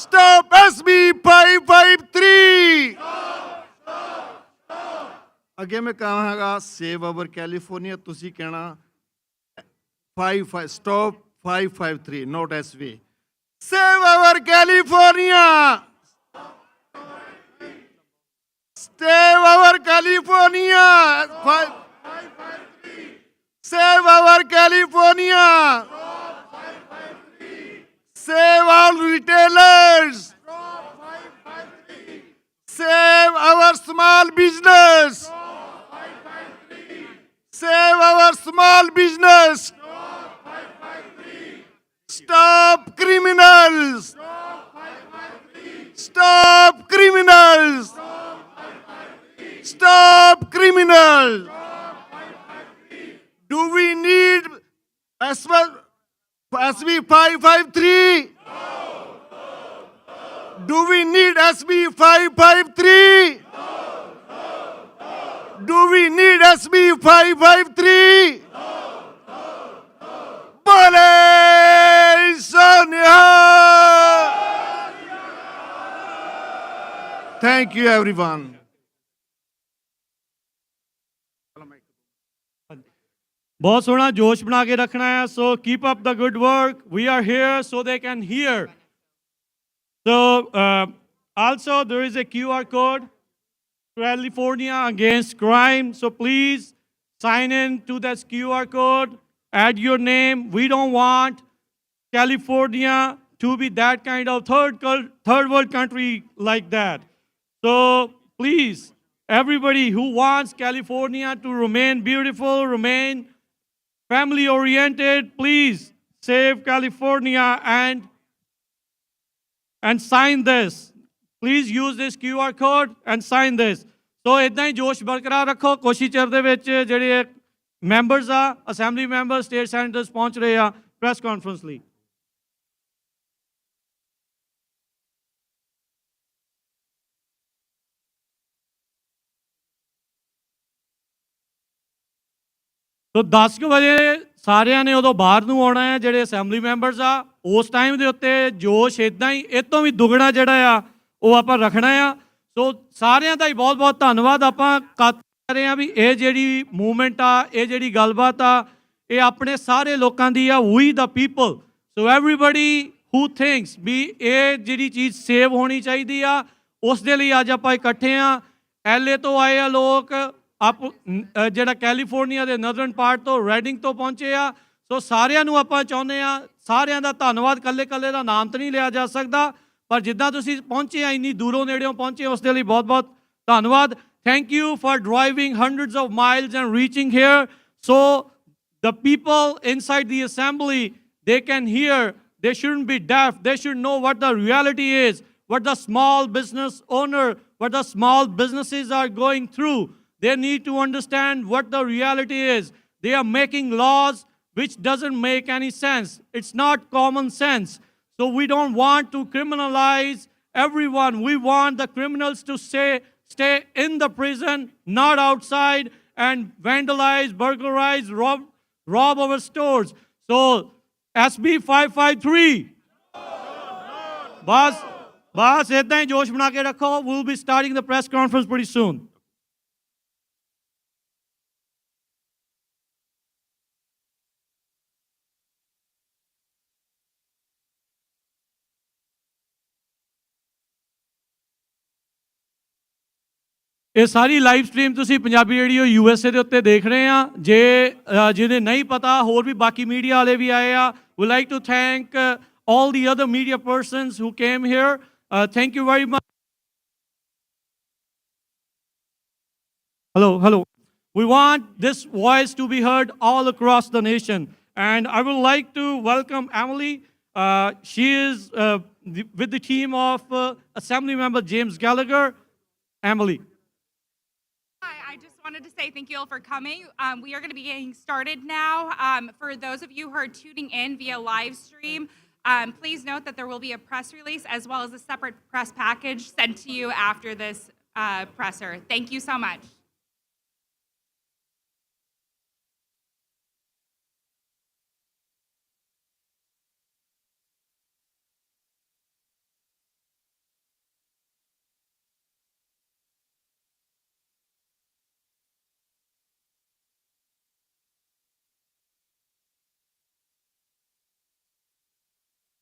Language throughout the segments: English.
Stop SB 553. ਅੱਗੇ ਮੈਂ ਕਹਾਂਗਾ ਸੇਵ ਅਵਰ ਕੈਲੀਫੋਰਨੀਆ, ਤੁਸੀਂ ਕਹਿਣਾ 55 stop 553 not SB. Save our California. Save our California. Save our California. Save all retailers. Save our small business. Save our small business. Stop criminals. Stop criminals. Stop criminals. Do we need SB 553? Do we need SB 553? Do we need SB 553? Bole Sonia! Thank you, everyone. बहुत सोहना जोश बना के रखना है. So keep up the good work. We are here so they can hear. So also there is a QR code, California Against Crime. So please sign in to that QR code. Add your name. We don't want California to be that kind of third world country like that. So please, everybody who wants California to remain beautiful, remain family oriented, please save California and sign this. Please use this QR code and sign this. So इतना ही जोश बरकरार रखो. कोशिश चर दे विच ਜਿਹੜੇ members ਆ, assembly member, state senators ਪਹੁੰਚ ਰਹੇ ਆ ਪ੍ਰੈਸ ਕਾਨਫਰੰਸ ਲਈ. तो 10 ਵਜੇ ਸਾਰਿਆਂ ਨੇ ਉਦੋਂ ਬਾਹਰ ਨੂੰ ਆਉਣਾ ਹੈ ਜਿਹੜੇ ਅਸੈਂਬਲੀ ਮੈਂਬਰਸ ਆ. ਉਸ ਟਾਈਮ ਦੇ ਉੱਤੇ ਜੋਸ਼ ਇਦਾਂ ਹੀ ਇਹ ਤੋਂ ਵੀ ਦੁੱਗਣਾ ਜਿਹੜਾ ਆ ਉਹ ਆਪਾਂ ਰੱਖਣਾ ਆ. ਸੋ ਸਾਰਿਆਂ ਦਾ ਹੀ ਬਹੁਤ ਬਹੁਤ ਧੰਨਵਾਦ. ਆਪਾਂ ਕਰ ਰਹੇ ਆ ਵੀ ਇਹ ਜਿਹੜੀ ਮੂਵਮੈਂਟ ਆ, ਇਹ ਜਿਹੜੀ ਗੱਲਬਾਤ ਆ, ਇਹ ਆਪਣੇ ਸਾਰੇ ਲੋਕਾਂ ਦੀ ਆ. We the people. So everybody who thinks ਵੀ ਇਹ ਜਿਹੜੀ ਚੀਜ਼ ਸੇਵ ਹੋਣੀ ਚਾਹੀਦੀ ਆ, ਉਸ ਦੇ ਲਈ ਅੱਜ ਆਪਾਂ ਇਕੱਠੇ ਆ. LA ਤੋਂ ਆਏ ਆ ਲੋਕ, ਆਪ ਜਿਹੜਾ ਕੈਲੀਫੋਰਨੀਆ ਦੇ ਨਰਦਰਨ ਪਾਰਟ ਤੋਂ, ਰੈਡਿੰਗ ਤੋਂ ਪਹੁੰਚੇ ਆ. ਸੋ ਸਾਰਿਆਂ ਨੂੰ ਆਪਾਂ ਚਾਹੁੰਦੇ ਆ, ਸਾਰਿਆਂ ਦਾ ਧੰਨਵਾਦ. ਇਕੱਲੇ ਦਾ ਨਾਮ ਤਾਂ ਨਹੀਂ ਲਿਆ ਜਾ ਸਕਦਾ, ਪਰ ਜਿੱਦਾਂ ਤੁਸੀਂ ਪਹੁੰਚੇ ਆ, ਇੰਨੀ ਦੂਰੋਂ ਨੇੜਿਓਂ ਪਹੁੰਚੇ, ਉਸ ਦੇ ਲਈ ਬਹੁਤ ਬਹੁਤ ਧੰਨਵਾਦ. Thank you for driving hundreds of miles and reaching here. So the people inside the assembly, they can hear. They shouldn't be deaf. They should know what the reality is, what the small business owner, what the small businesses are going through. They need to understand what the reality is. They are making laws which doesn't make any sense. It's not common sense. So we don't want to criminalize everyone. We want the criminals to stay in the prison, not outside, and vandalize, burglarize, rob our stores. So SB 553. Bas, इतना ही जोश बना के रखो. We'll be starting the press conference pretty soon. ਇਹ ਸਾਰੀ live stream ਤੁਸੀਂ Punjabi radio USA ਦੇ ਉੱਤੇ ਦੇਖ ਰਹੇ ਆ. ਜਿਹਨੇ ਨਹੀਂ ਪਤਾ, ਹੋਰ ਵੀ ਬਾਕੀ ਮੀਡੀਆ ਵਾਲੇ ਵੀ ਆਏ ਆ. We like to thank all the other media persons who came here. Thank you very much. Hello. We want this voice to be heard all across the nation. And I would like to welcome Emily. She is with the team of Assembly Member James Gallagher. Emily. Wanted to say thank you all for coming. We are going to be getting started now. For those of you who are tuning in via live stream, please note that there will be a press release as well as a separate press package sent to you after this presser. Thank you so much.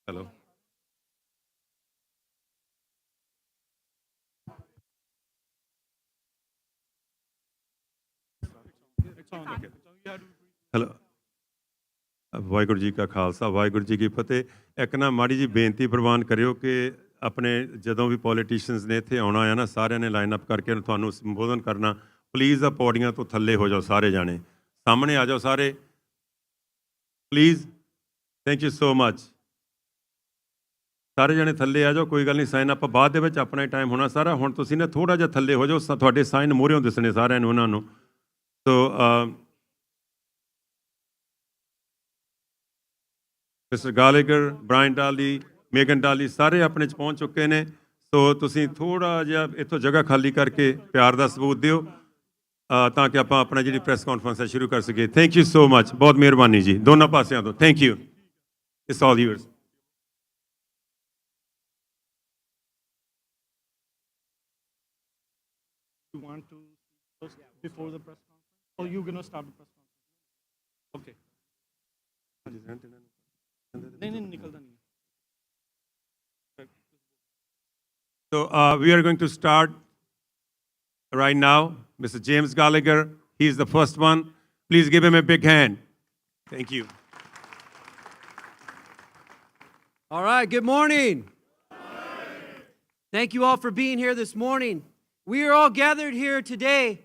Hello. Hello Waheguru ji ਕਾ ਖਾਲਸਾ ਵਾਹਿਗੁਰੂ ਜੀ ਕੀ ਫਤਿਹ ਇੱਕ ਨਾ ਮਾੜੀ ਜੀ ਬੇਨਤੀ ਪ੍ਰਵਾਨ ਕਰਿਓ ਕਿ ਆਪਣੇ ਜਦੋਂ ਵੀ ਪੋਲੀਟੀਸ਼ੀਅਨਸ ਨੇ ਇੱਥੇ ਆਉਣਾ ਆ ਨਾ ਸਾਰਿਆਂ ਨੇ ਲਾਈਨ ਅਪ ਕਰਕੇ ਤੁਹਾਨੂੰ ਸੰਬੋਧਨ ਕਰਨਾ ਪਲੀਜ਼ ਆ ਪੌੜੀਆਂ ਤੋਂ ਥੱਲੇ ਹੋ ਜਾਓ ਸਾਰੇ ਜਾਣੇ ਸਾਹਮਣੇ ਆ ਜਾਓ ਸਾਰੇ please thank you so much ਸਾਰੇ ਜਣੇ ਥੱਲੇ ਆ ਜਾਓ ਕੋਈ ਗੱਲ ਨਹੀਂ ਸਾਈਨ ਆਪਾਂ ਬਾਅਦ ਦੇ ਵਿੱਚ ਆਪਣਾ ਟਾਈਮ ਹੋਣਾ ਸਾਰਾ ਹੁਣ ਤੁਸੀਂ ਨਾ ਥੋੜ੍ਹਾ ਜਿਹਾ ਥੱਲੇ ਹੋ ਜਾਓ ਤੁਹਾਡੇ ਸਾਈਨ ਮੂਹਰਿਓਂ ਦਿਸਣੇ ਸਾਰਿਆਂ ਨੂੰ ਉਹਨਾਂ ਨੂੰ ਸੋ ਮਿਸਟਰ ਗਾਲੇਗਰ ਬ੍ਰਾਇਨ ਡਾਲੀ ਮੇਗਨ ਡਾਲੀ ਸਾਰੇ ਆਪਣੇ 'ਚ ਪਹੁੰਚ ਚੁੱਕੇ ਨੇ ਸੋ ਤੁਸੀਂ ਥੋੜ੍ਹਾ ਜਿਹਾ ਇੱਥੋਂ ਜਗ੍ਹਾ ਖਾਲੀ ਕਰਕੇ ਪਿਆਰ ਦਾ ਸਬੂਤ ਦਿਓ ਤਾਂ ਕਿ ਆਪਾਂ ਆਪਣਾ ਜਿਹੜੀ ਪ੍ਰੈਸ ਕਾਨਫਰੰਸ ਹੈ ਸ਼ੁਰੂ ਕਰ ਸਕੀਏ ਥੈਂਕ ਯੂ ਸੋ ਮਚ ਬਹੁਤ ਮਿਹਰਬਾਨੀ ਜੀ ਦੋਨਾਂ ਪਾਸਿਆਂ ਤੋਂ thank you it's all yours You want to before the press conference? Or you gonna start the press conference? Okay. नहीं निकलता नहीं. So we are going to start right now. Mr. James Gallagher, he's the first one. Please give him a big hand. Thank you. All right, good morning. Thank you all for being here this morning. We are all gathered here today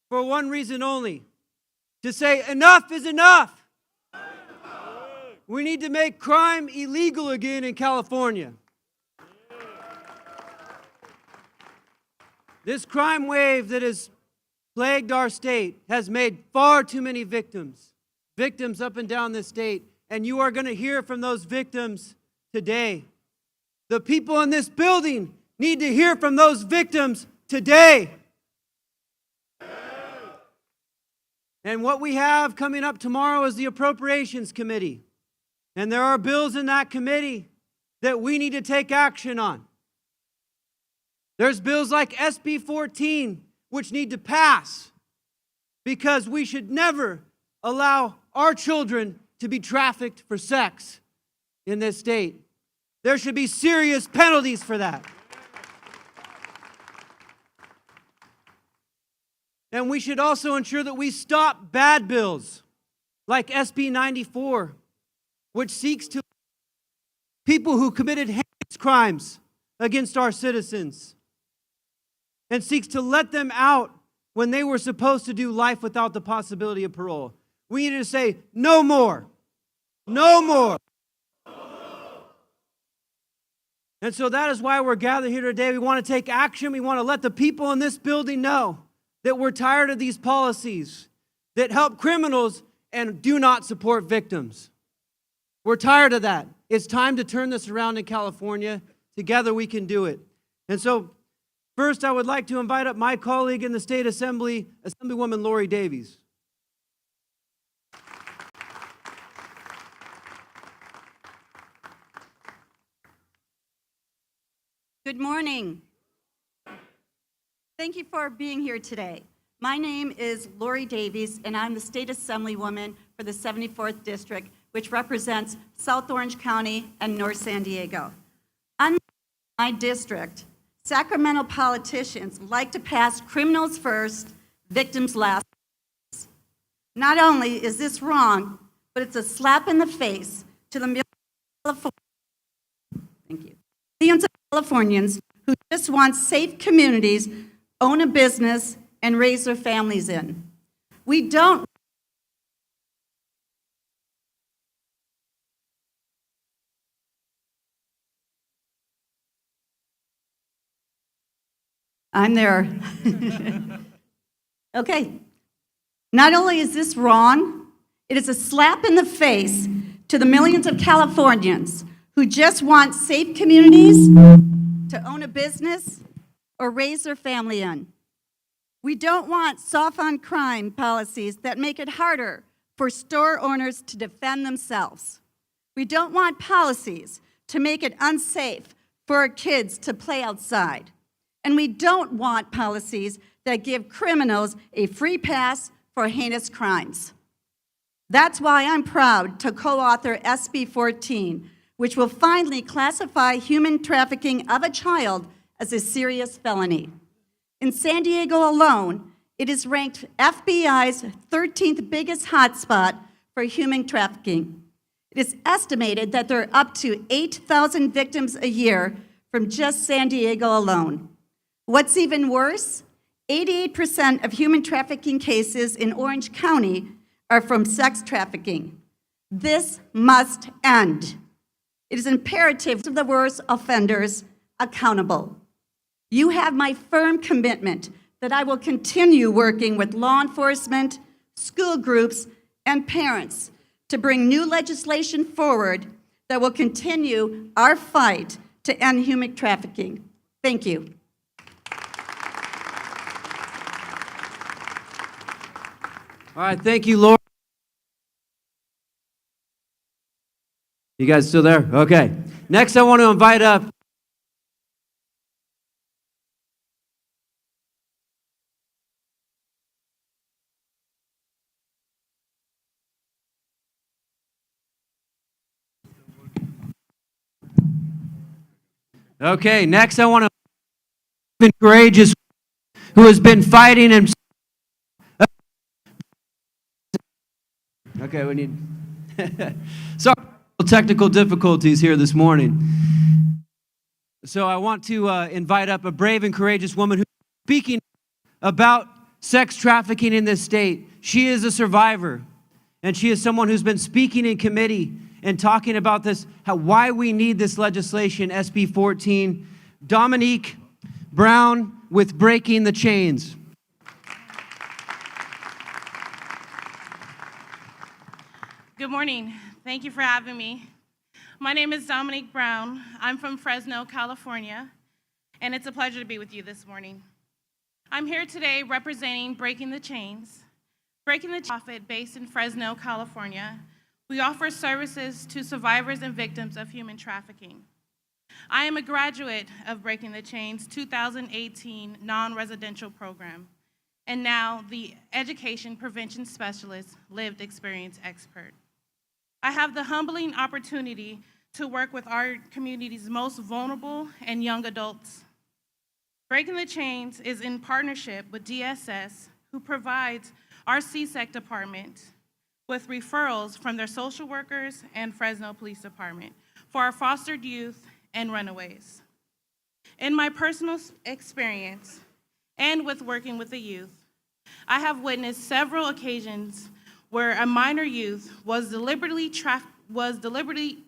for one reason only, to say enough is enough. We need to make crime illegal again in California. This crime wave that has plagued our state has made far too many victims up and down this state, and you are going to hear from those victims today. The people in this building need to hear from those victims today. And what we have coming up tomorrow is the Appropriations Committee. And there are bills in that committee that we need to take action on. There's bills like SB 14, which need to pass because we should never allow our children to be trafficked for sex in this state. There should be serious penalties for that. And we should also ensure that we stop bad bills like SB 94, which seeks to people who committed heinous crimes against our citizens and seeks to let them out when they were supposed to do life without the possibility of parole. We need to say, no more. No more. And so that is why we're gathered here today. We want to take action. We want to let the people in this building know that we're tired of these policies that help criminals and do not support victims. We're tired of that. It's time to turn this around in California. Together we can do it. And so, first I would like to invite up my colleague in the State Assembly, Assemblywoman Lori Davies. Good morning. Thank you for being here today. My name is Lori Davies, and I'm the State Assemblywoman for the 74th District, which represents South Orange County and North San Diego. Unlike my district, Sacramento politicians like to pass criminals first, victims last. Not only is this wrong, but it's a slap in the face to the millions of Californians who just want safe communities, own a business, and raise their families in. We don't I'm there. Okay. Not only is this wrong, it is a slap in the face to the millions of Californians who just want safe communities to own a business or raise their family in. We don't want soft-on-crime policies that make it harder for store owners to defend themselves. We don't want policies to make it unsafe for our kids to play outside. And we don't want policies that give criminals a free pass for heinous crimes. That's why I'm proud to co-author SB 14, which will finally classify human trafficking of a child as a serious felony. In San Diego alone, it is ranked FBI's 13th biggest hotspot for human trafficking. It is estimated that there are up to 8,000 victims a year from just San Diego alone. What's even worse, 88% of human trafficking cases in Orange County are from sex trafficking. This must end. It is imperative to the worst offenders accountable. You have my firm commitment that I will continue working with law enforcement, school groups, and parents to bring new legislation forward that will continue our fight to end human trafficking. Thank you. All right, thank you, Laura. You guys still there? Okay. Next, I want to invite up Okay, next I want to courageous who has been fighting and Okay, we need sorry, technical difficulties here this morning. So I want to invite up a brave and courageous woman who's speaking about sex trafficking in this state. She is a survivor, and she is someone who's been speaking in committee and talking about this, why we need this legislation, SB 14. Dominique Brown with Breaking the Chains. Good morning. Thank you for having me. My name is Dominique Brown. I'm from Fresno, California, and it's a pleasure to be with you this morning. I'm here today representing Breaking the Chains. Breaking the Chains is a nonprofit based in Fresno, California. We offer services to survivors and victims of human trafficking. I am a graduate of Breaking the Chains 2018 non-residential program, and now the Education Prevention Specialist Lived Experience Expert. I have the humbling opportunity to work with our community's most vulnerable and young adults. Breaking the Chains is in partnership with DSS, who provides our CSEC department with referrals from their social workers and Fresno Police Department for our fostered youth and runaways. In my personal experience and with working with the youth, I have witnessed several occasions where a minor youth was deliberately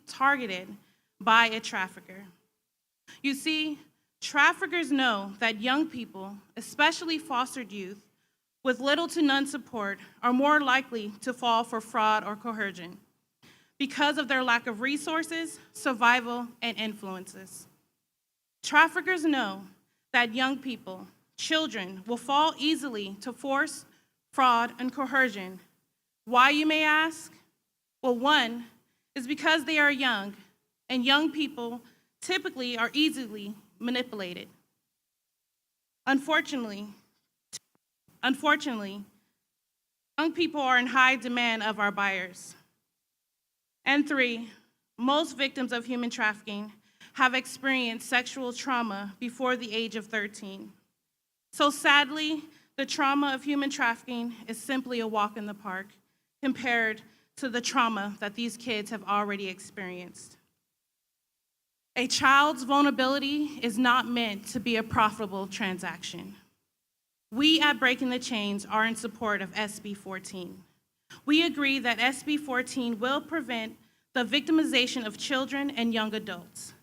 targeted by a trafficker. You see, traffickers know that young people, especially fostered youth, with little to none support are more likely to fall for fraud or coercion because of their lack of resources, survival, and influences. Traffickers know that young people, children, will fall easily to force, fraud, and coercion. Why, you may ask? Well, one is because they are young, and young people typically are easily manipulated. Unfortunately, young people are in high demand of our buyers. And three, most victims of human trafficking have experienced sexual trauma before the age of 13. So sadly, the trauma of human trafficking is simply a walk in the park compared to the trauma that these kids have already experienced. A child's vulnerability is not meant to be a profitable transaction. We at Breaking the Chains are in support of SB 14. We agree that SB 14 will prevent the victimization of children and young adults.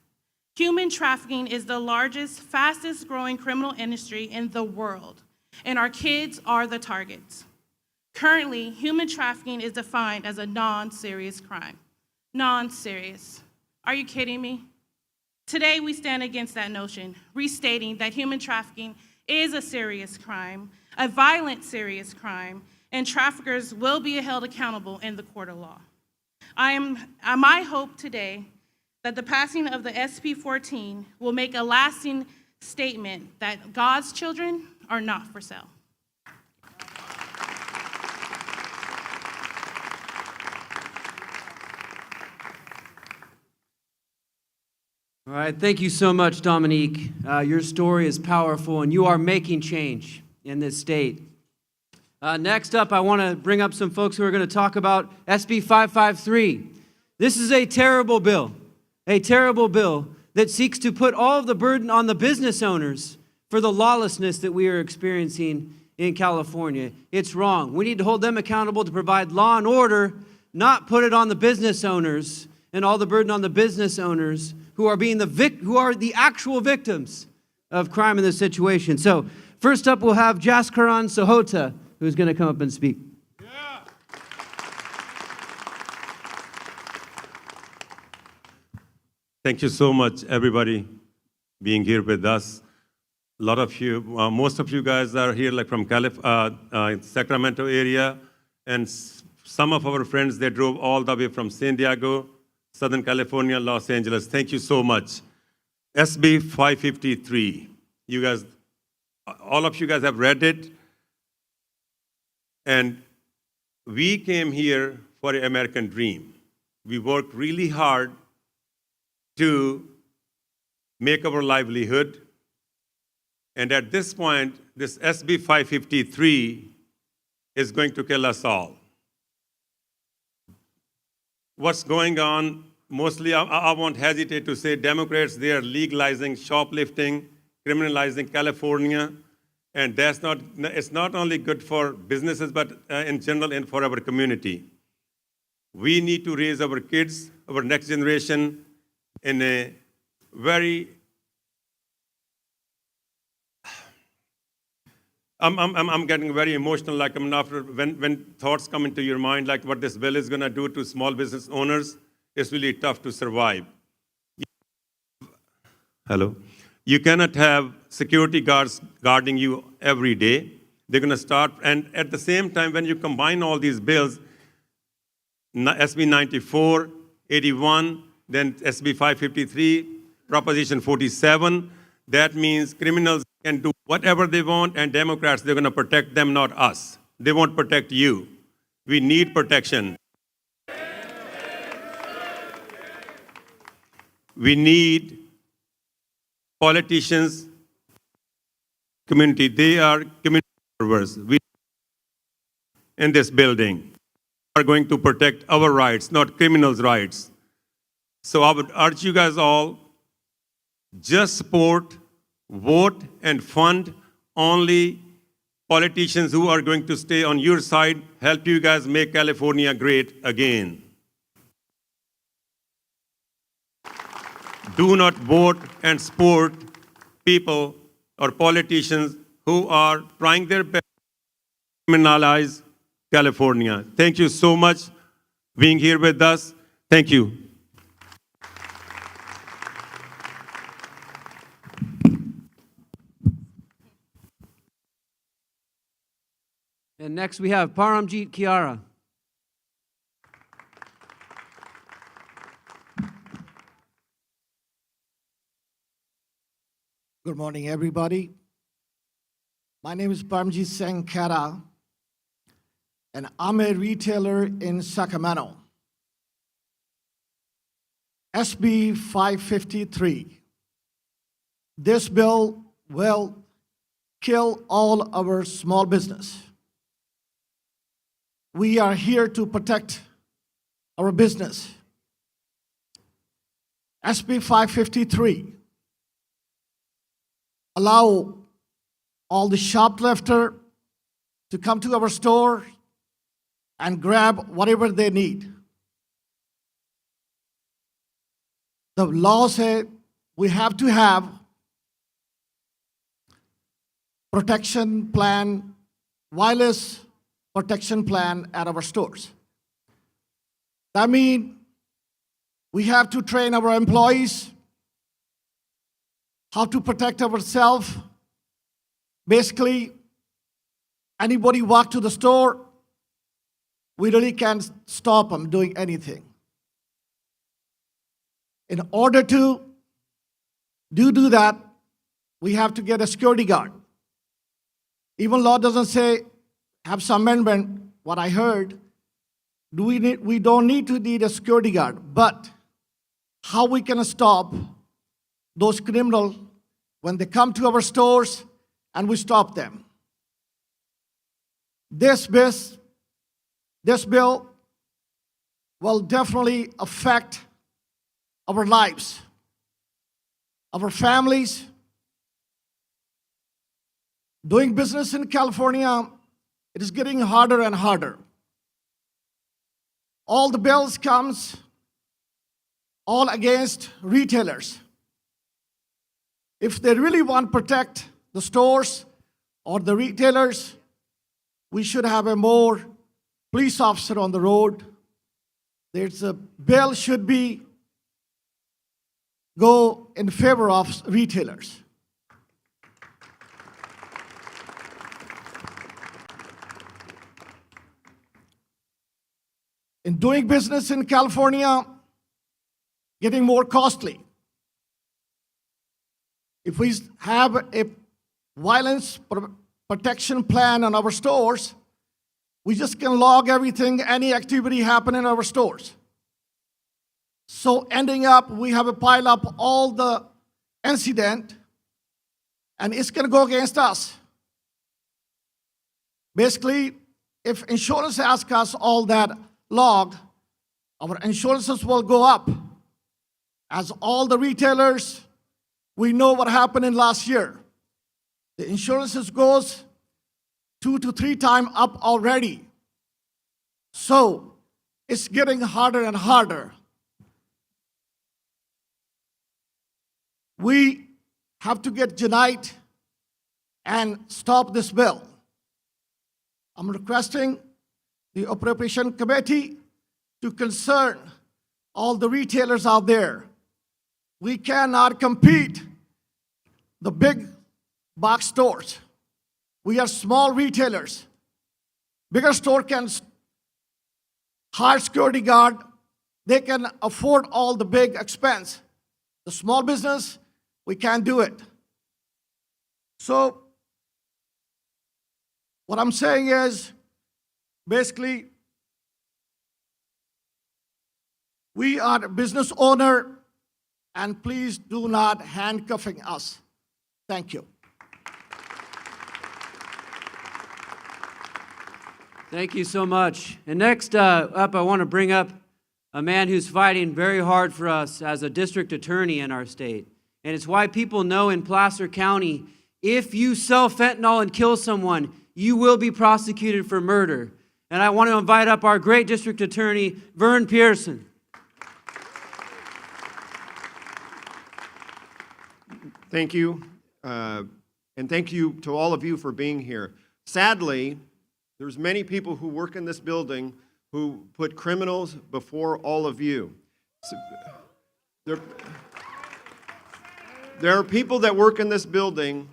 Human trafficking is the largest, fastest growing criminal industry in the world, and our kids are the targets. Currently, human trafficking is defined as a non-serious crime. Non-serious. Are you kidding me? Today, we stand against that notion, restating that human trafficking is a serious crime, a violent serious crime, and traffickers will be held accountable in the court of law. My hope today that the passing of the SB 14 will make a lasting statement that God's children are not for sale. All right, thank you so much, Dominique. Your story is powerful, and you are making change in this state. Next up, I want to bring up some folks who are going to talk about SB 553. This is a terrible bill that seeks to put all of the burden on the business owners for the lawlessness that we are experiencing in California. It's wrong. We need to hold them accountable to provide law and order, not put it on the business owners and all the burden on the business owners who are the actual victims of crime in this situation. So first up, we'll have Jaskaran Sahota, who's going to come up and speak. Thank you so much, everybody, being here with us. A lot of you, most of you guys are here like from Sacramento area, and some of our friends, they drove all the way from San Diego, Southern California, Los Angeles. Thank you so much. SB 553. You guys, all of you guys have read it. And we came here for an American dream. We worked really hard to make our livelihood. And at this point, this SB 553 is going to kill us all. What's going on, mostly I won't hesitate to say Democrats, they are legalizing shoplifting, criminalizing California, and it's not only good for businesses, but in general and for our community. We need to raise our kids, our next generation, in a very I'm getting very emotional, like after when thoughts come into your mind, like what this bill is going to do to small business owners, it's really tough to survive. Hello? You cannot have security guards guarding you every day. They're going to start, and at the same time, when you combine all these bills, SB 94, 81, then SB 553, Proposition 47, that means criminals can do whatever they want, and Democrats, they're going to protect them, not us. They won't protect you. We need protection. We need politicians, community. They are community servers. We in this building are going to protect our rights, not criminals' rights. So I would urge you guys all, just support, vote, and fund only politicians who are going to stay on your side, help you guys make California great again. Do not vote and support people or politicians who are trying their best to criminalize California. Thank you so much for being here with us. Thank you. And next we have Paramjit Kiara. Good morning, everybody. My name is Paramjit Singh Khera, and I'm a retailer in Sacramento. SB 553. This bill will kill all our small business. We are here to protect our business. SB 553 allow all the shoplifter to come to our store and grab whatever they need. The law says we have to have protection plan, wireless protection plan at our stores. That means we have to train our employees how to protect ourselves. Basically, anybody walk to the store, we really can't stop them doing anything. In order to do that, we have to get a security guard. Even law doesn't say have some amendment. What I heard, we don't need to need a security guard, but how we can stop those criminals when they come to our stores and we stop them. This bill will definitely affect our lives, our families. Doing business in California, it is getting harder and harder. All the bills comes all against retailers. If they really want to protect the stores or the retailers, we should have a more police officer on the road. There's a bill should be go in favor of retailers. In doing business in California, getting more costly. If we have a violence protection plan on our stores, we just can log everything, any activity happen in our stores. So ending up, we have a pile up all the incident, and it's going to go against us. Basically, if insurance asks us all that logged, our insurances will go up. As all the retailers, we know what happened in last year. The insurances goes 2 to 3 times up already. So it's getting harder and harder. We have to get unite and stop this bill. I'm requesting the Appropriation Committee to concern all the retailers out there. We cannot compete the big box stores. We are small retailers. Bigger store can hire security guard. They can afford all the big expense. The small business, we can't do it. So what I'm saying is, basically, we are a business owner, and please do not handcuffing us. Thank you. Thank you so much. And next up, I want to bring up a man who's fighting very hard for us as a district attorney in our state. And it's why people know in Placer County, if you sell fentanyl and kill someone, you will be prosecuted for murder. And I want to invite up our great district attorney, Vern Pearson. Thank you, and thank you to all of you for being here. Sadly, there's many people who work in this building who put criminals before all of you. So, there are people that work in this building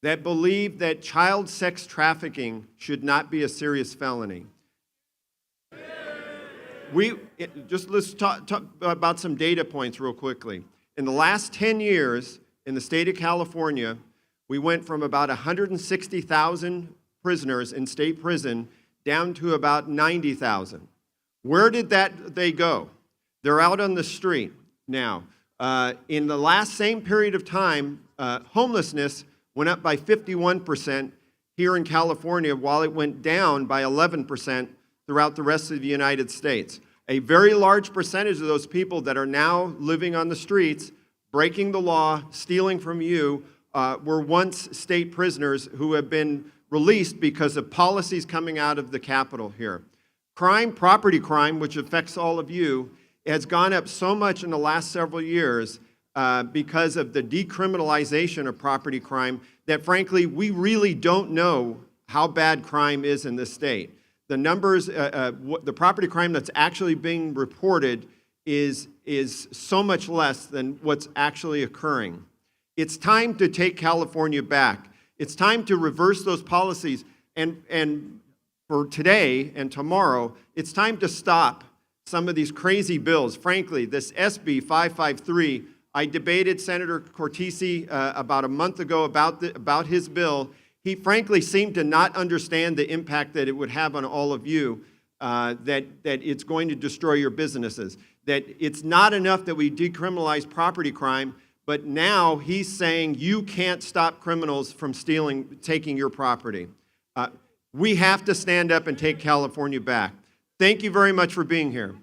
that believe that child sex trafficking should not be a serious felony. Let's talk about some data points real quickly. In the last 10 years, in the state of California, we went from about 160,000 prisoners in state prison down to about 90,000. Where did they go? They're out on the street now. In the last same period of time, homelessness went up by 51% here in California, while it went down by 11% throughout the rest of the United States. A very large percentage of those people that are now living on the streets, breaking the law, stealing from you, were once state prisoners who have been released because of policies coming out of the Capitol here. Crime, property crime, which affects all of you, has gone up so much in the last several years because of the decriminalization of property crime that, frankly, we really don't know how bad crime is in this state. The numbers, the property crime that's actually being reported is so much less than what's actually occurring. It's time to take California back. It's time to reverse those policies. And for today and tomorrow, it's time to stop some of these crazy bills. Frankly, this SB 553, I debated Senator Cortese about a month ago about his bill. He frankly seemed to not understand the impact that it would have on all of you, that it's going to destroy your businesses, that it's not enough that we decriminalize property crime, but now he's saying you can't stop criminals from taking your property. We have to stand up and take California back. Thank you very much for being here.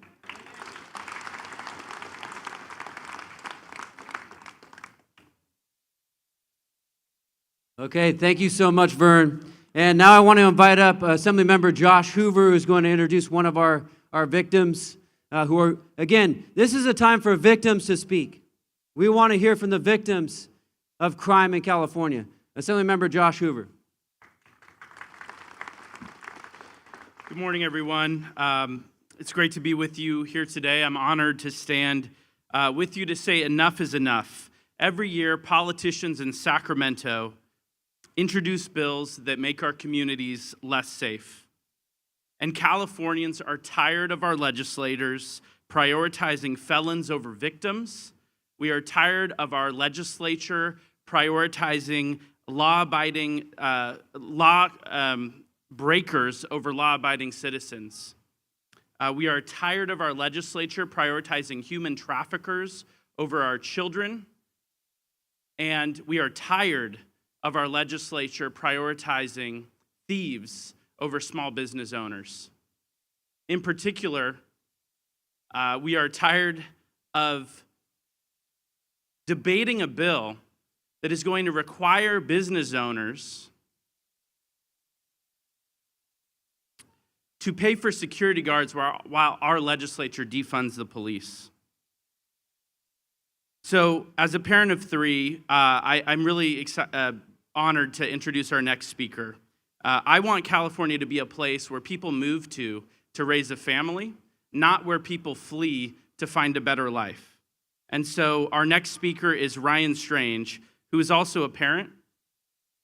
Okay, thank you so much, Vern. And now I want to invite up Assemblymember Josh Hoover, who's going to introduce one of our victims who are, again, this is a time for victims to speak. We want to hear from the victims of crime in California. Assemblymember Josh Hoover. Good morning, everyone. It's great to be with you here today. I'm honored to stand with you to say enough is enough. Every year, politicians in Sacramento introduce bills that make our communities less safe. And Californians are tired of our legislators prioritizing felons over victims. We are tired of our legislature prioritizing law-abiding breakers over law-abiding citizens. We are tired of our legislature prioritizing human traffickers over our children. And we are tired of our legislature prioritizing thieves over small business owners. In particular, we are tired of debating a bill that is going to require business owners to pay for security guards while our legislature defunds the police. So, as a parent of three, I'm really honored to introduce our next speaker. I want California to be a place where people move to raise a family, not where people flee to find a better life. And so our next speaker is Ryan Strange, who is also a parent,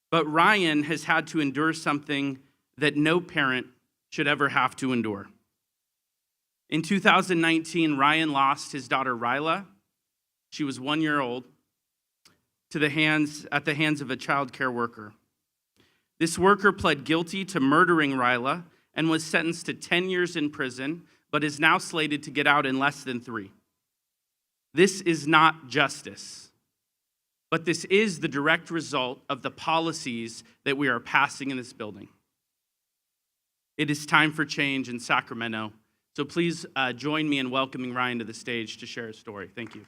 but Ryan has had to endure something that no parent should ever have to endure. In 2019, Ryan lost his daughter Ryla. She was 1 year old, at the hands of a child care worker. This worker pled guilty to murdering Ryla and was sentenced to 10 years in prison, but is now slated to get out in less than 3. This is not justice, but this is the direct result of the policies that we are passing in this building. It is time for change in Sacramento, so please join me in welcoming Ryan to the stage to share his story. Thank you.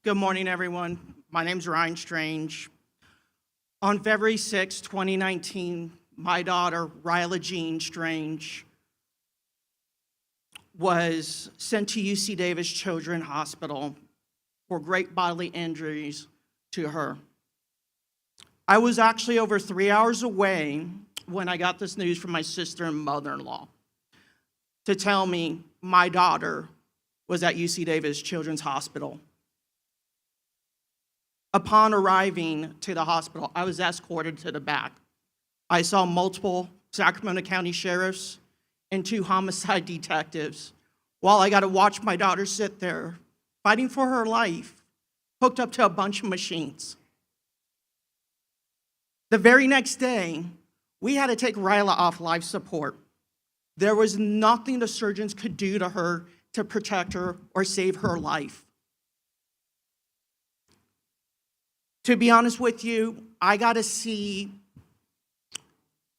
Good morning, everyone. My name's Ryan Strange. On February 6, 2019, my daughter, Ryla Jean Strange, was sent to UC Davis Children's Hospital for great bodily injuries to her. I was actually over 3 hours away when I got this news from my sister and mother-in-law to tell me my daughter was at UC Davis Children's Hospital. Upon arriving to the hospital, I was escorted to the back. I saw multiple Sacramento County sheriffs and 2 homicide detectives while I got to watch my daughter sit there fighting for her life, hooked up to a bunch of machines. The very next day, we had to take Ryla off life support. There was nothing the surgeons could do to her to protect her or save her life. To be honest with you, I got to see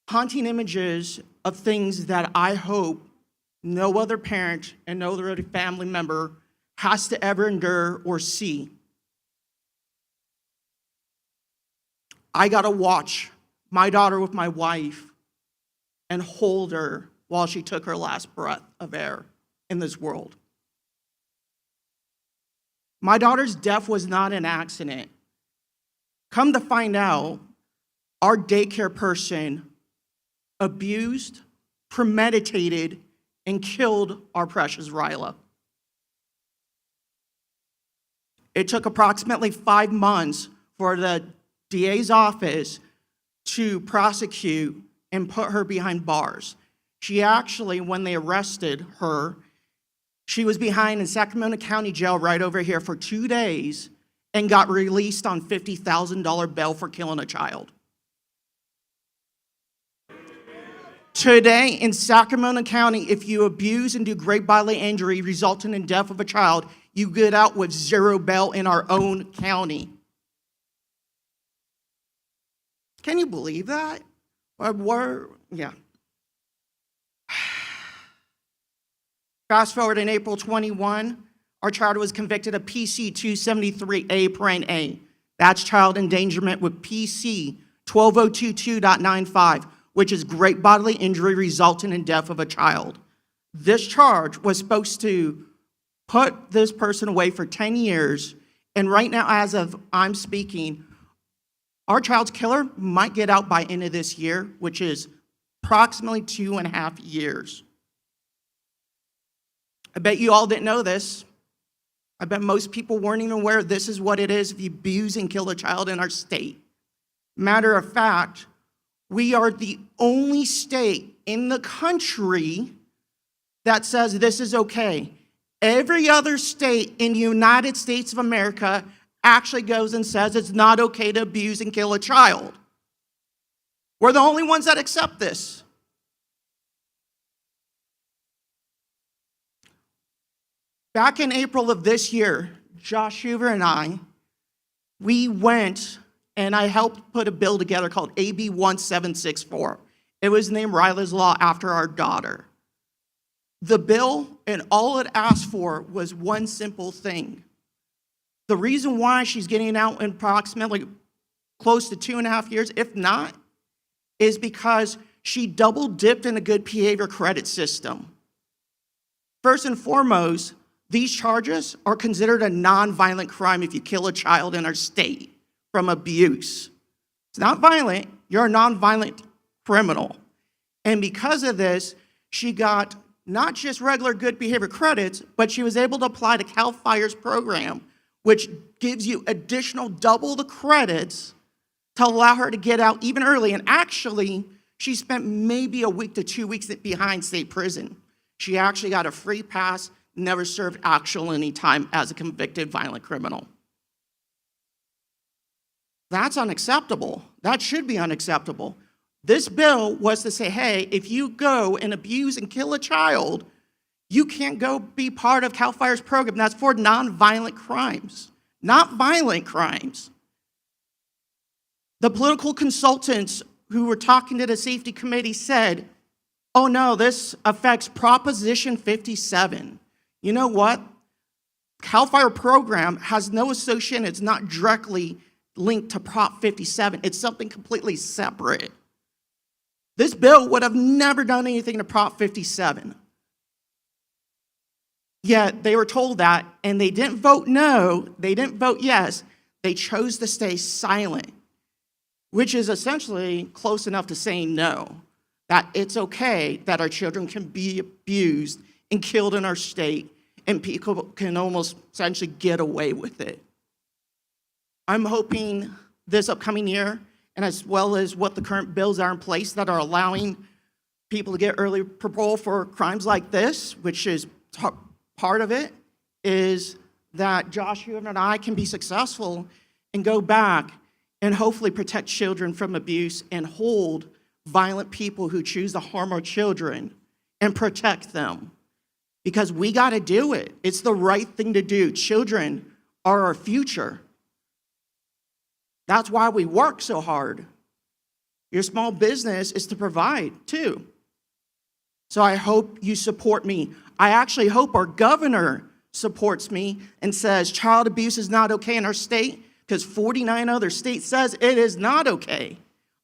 haunting images of things that I hope no other parent and no other family member has to ever endure or see. I got to watch my daughter with my wife and hold her while she took her last breath of air in this world. My daughter's death was not an accident. Come to find out, our daycare person abused, premeditated, and killed our precious Ryla. It took approximately 5 months for the DA's office to prosecute and put her behind bars. She actually, when they arrested her, she was behind in Sacramento County Jail right over here for 2 days and got released on $50,000 bail for killing a child. Today in Sacramento County, if you abuse and do great bodily injury resulting in death of a child, you get out with 0 bail in our own county. Can you believe that? Yeah. Fast forward in April 21, our child was convicted of PC 273A.A. That's child endangerment with PC 12022.95, which is great bodily injury resulting in death of a child. This charge was supposed to put this person away for 10 years, and right now, as of I'm speaking, our child's killer might get out by end of this year, which is approximately 2.5 years. I bet you all didn't know this. I bet most people weren't even aware this is what it is if you abuse and kill a child in our state. Matter of fact, we are the only state in the country that says this is okay. Every other state in the United States of America actually goes and says it's not okay to abuse and kill a child. We're the only ones that accept this. Back in April of this year, Josh Hoover and I, we went and I helped put a bill together called AB 1764. It was named Riley's Law after our daughter. The bill and all it asked for was one simple thing. The reason why she's getting out in approximately close to 2.5 years, if not, is because she double dipped in a good behavior credit system. First and foremost, these charges are considered a nonviolent crime if you kill a child in our state from abuse. It's not violent, you're a nonviolent criminal. And because of this, she got not just regular good behavior credits, but she was able to apply to CAL FIRE's program, which gives you additional double the credits to allow her to get out even early. And actually, she spent maybe a week to 2 weeks behind state prison. She actually got a free pass, never served actual any time as a convicted violent criminal. That's unacceptable. That should be unacceptable. This bill was to say, hey, if you go and abuse and kill a child, you can't go be part of CAL FIRE's program. That's for nonviolent crimes, not violent crimes. The political consultants who were talking to the safety committee said, oh no, this affects Proposition 57. You know what? CAL FIRE program has no association, it's not directly linked to Prop 57. It's something completely separate. This bill would have never done anything to Prop 57. Yet they were told that, and they didn't vote no, they didn't vote yes, they chose to stay silent, which is essentially close enough to saying no, that it's okay that our children can be abused and killed in our state, and people can almost essentially get away with it. I'm hoping this upcoming year, and as well as what the current bills are in place that are allowing people to get early parole for crimes like this, which is part of it, is that Josh Hoover and I can be successful and go back and hopefully protect children from abuse and hold violent people who choose to harm our children and protect them. Because we got to do it. It's the right thing to do. Children are our future. That's why we work so hard. Your small business is to provide too. So I hope you support me. I actually hope our governor supports me and says child abuse is not okay in our state, because 49 other states says it is not okay.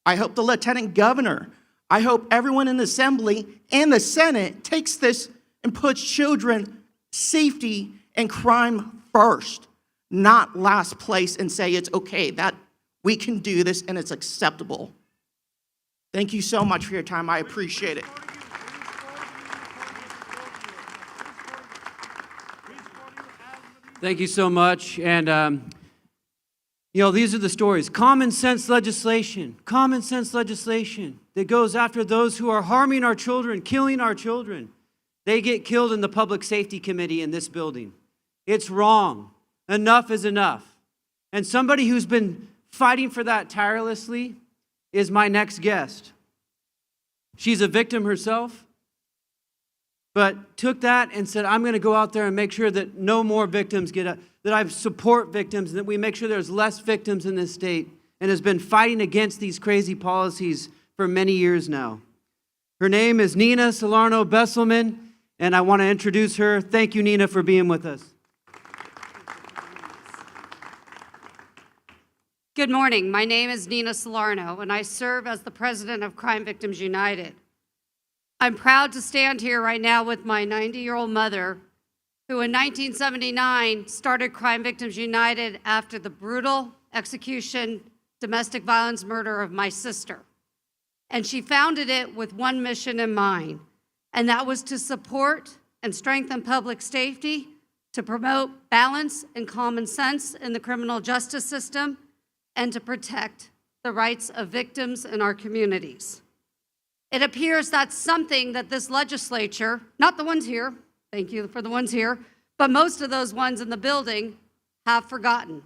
I hope the lieutenant governor, I hope everyone in the assembly and the Senate takes this and puts children safety and crime first, not last place, and say it's okay, that we can do this and it's acceptable. Thank you so much for your time. I appreciate it. Thank you so much. And, these are the stories. Common sense legislation that goes after those who are harming our children, killing our children. They get killed in the Public Safety Committee in this building. It's wrong. Enough is enough. And somebody who's been fighting for that tirelessly is my next guest. She's a victim herself, but took that and said, I'm going to go out there and make sure that no more victims that I support victims, and that we make sure there's less victims in this state, and has been fighting against these crazy policies for many years now. Her name is Nina Salarno Besselman, and I want to introduce her. Thank you, Nina, for being with us. Good morning. My name is Nina Salarno, and I serve as the president of Crime Victims United. I'm proud to stand here right now with my 90-year-old mother, who in 1979 started Crime Victims United after the brutal execution, domestic violence murder of my sister. And she founded it with one mission in mind, and that was to support and strengthen public safety, to promote balance and common sense in the criminal justice system, and to protect the rights of victims in our communities. It appears that's something that this legislature, not the ones here, thank you for the ones here, but most of those ones in the building have forgotten,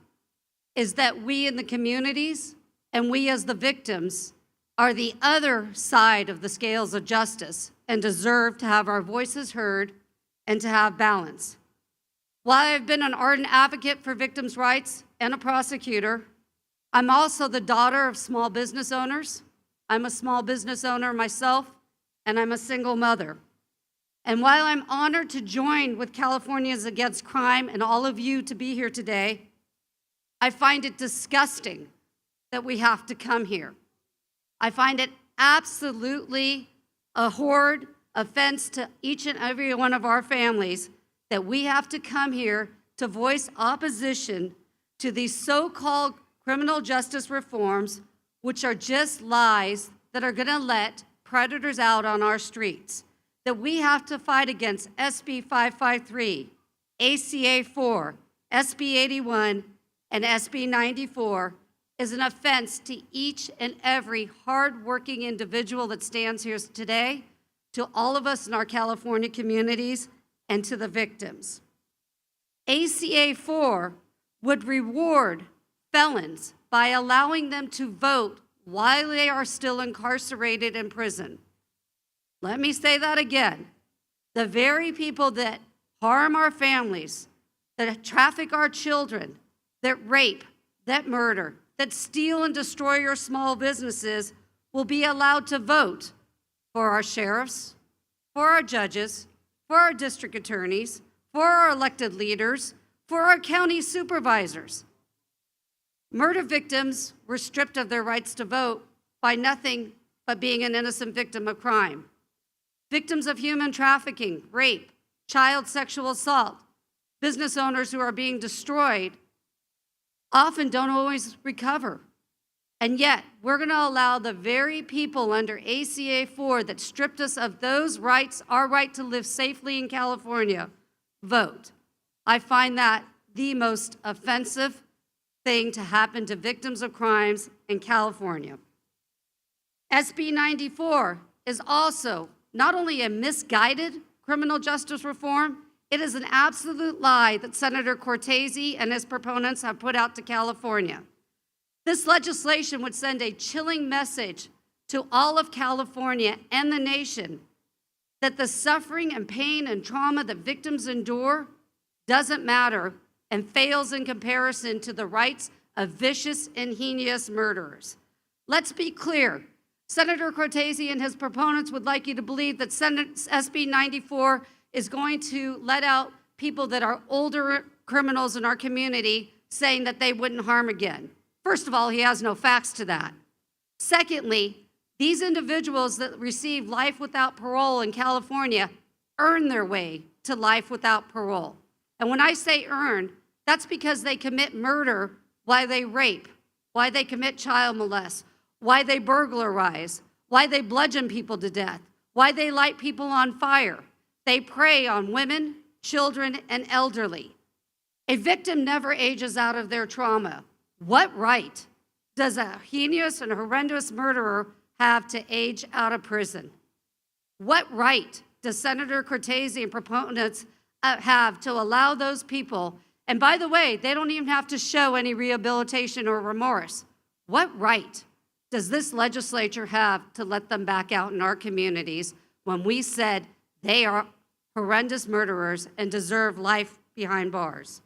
is that we in the communities and we as the victims are the other side of the scales of justice and deserve to have our voices heard and to have balance. While I've been an ardent advocate for victims' rights and a prosecutor, I'm also the daughter of small business owners. I'm a small business owner myself, and I'm a single mother. And while I'm honored to join with Californians Against Crime and all of you to be here today, I find it disgusting that we have to come here. I find it absolutely a horrid offense to each and every one of our families that we have to come here to voice opposition to these so-called criminal justice reforms, which are just lies that are going to let predators out on our streets. That we have to fight against SB 553, ACA 4, SB 81, and SB 94 is an offense to each and every hardworking individual that stands here today, to all of us in our California communities, and to the victims. ACA 4 would reward felons by allowing them to vote while they are still incarcerated in prison. Let me say that again. The very people that harm our families, that traffic our children, that rape, that murder, that steal and destroy your small businesses will be allowed to vote for our sheriffs, for our judges, for our district attorneys, for our elected leaders, for our county supervisors. Murder victims were stripped of their rights to vote by nothing but being an innocent victim of crime. Victims of human trafficking, rape, child sexual assault, business owners who are being destroyed often don't always recover. And yet, we're going to allow the very people under ACA 4 that stripped us of those rights, our right to live safely in California, vote. I find that the most offensive thing to happen to victims of crimes in California. SB 94 is also not only a misguided criminal justice reform, it is an absolute lie that Senator Cortese and his proponents have put out to California. This legislation would send a chilling message to all of California and the nation that the suffering and pain and trauma that victims endure doesn't matter and fails in comparison to the rights of vicious and heinous murderers. Let's be clear. Senator Cortese and his proponents would like you to believe that SB 94 is going to let out people that are older criminals in our community, saying that they wouldn't harm again. First of all, he has no facts to that. Secondly, these individuals that receive life without parole in California earn their way to life without parole. And when I say earn, that's because they commit murder, why they rape, why they commit child molest, why they burglarize, why they bludgeon people to death, why they light people on fire. They prey on women, children, and elderly. A victim never ages out of their trauma. What right does a heinous and horrendous murderer have to age out of prison? What right does Senator Cortese and proponents have to allow those people, and by the way, they don't even have to show any rehabilitation or remorse. What right does this legislature have to let them back out in our communities when we said they are horrendous murderers and deserve life behind bars?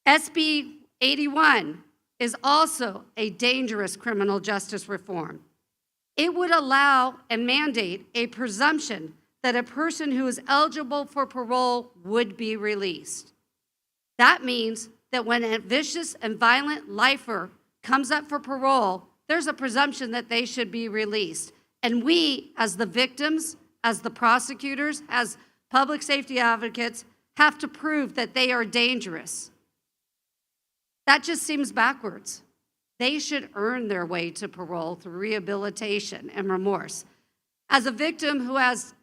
SB 81 is also a dangerous criminal justice reform. It would allow and mandate a presumption that a person who is eligible for parole would be released. That means that when a vicious and violent lifer comes up for parole, there's a presumption that they should be released. And we, as the victims, as the prosecutors, as public safety advocates, have to prove that they are dangerous. That just seems backwards. They should earn their way to parole through rehabilitation and remorse. As a victim who has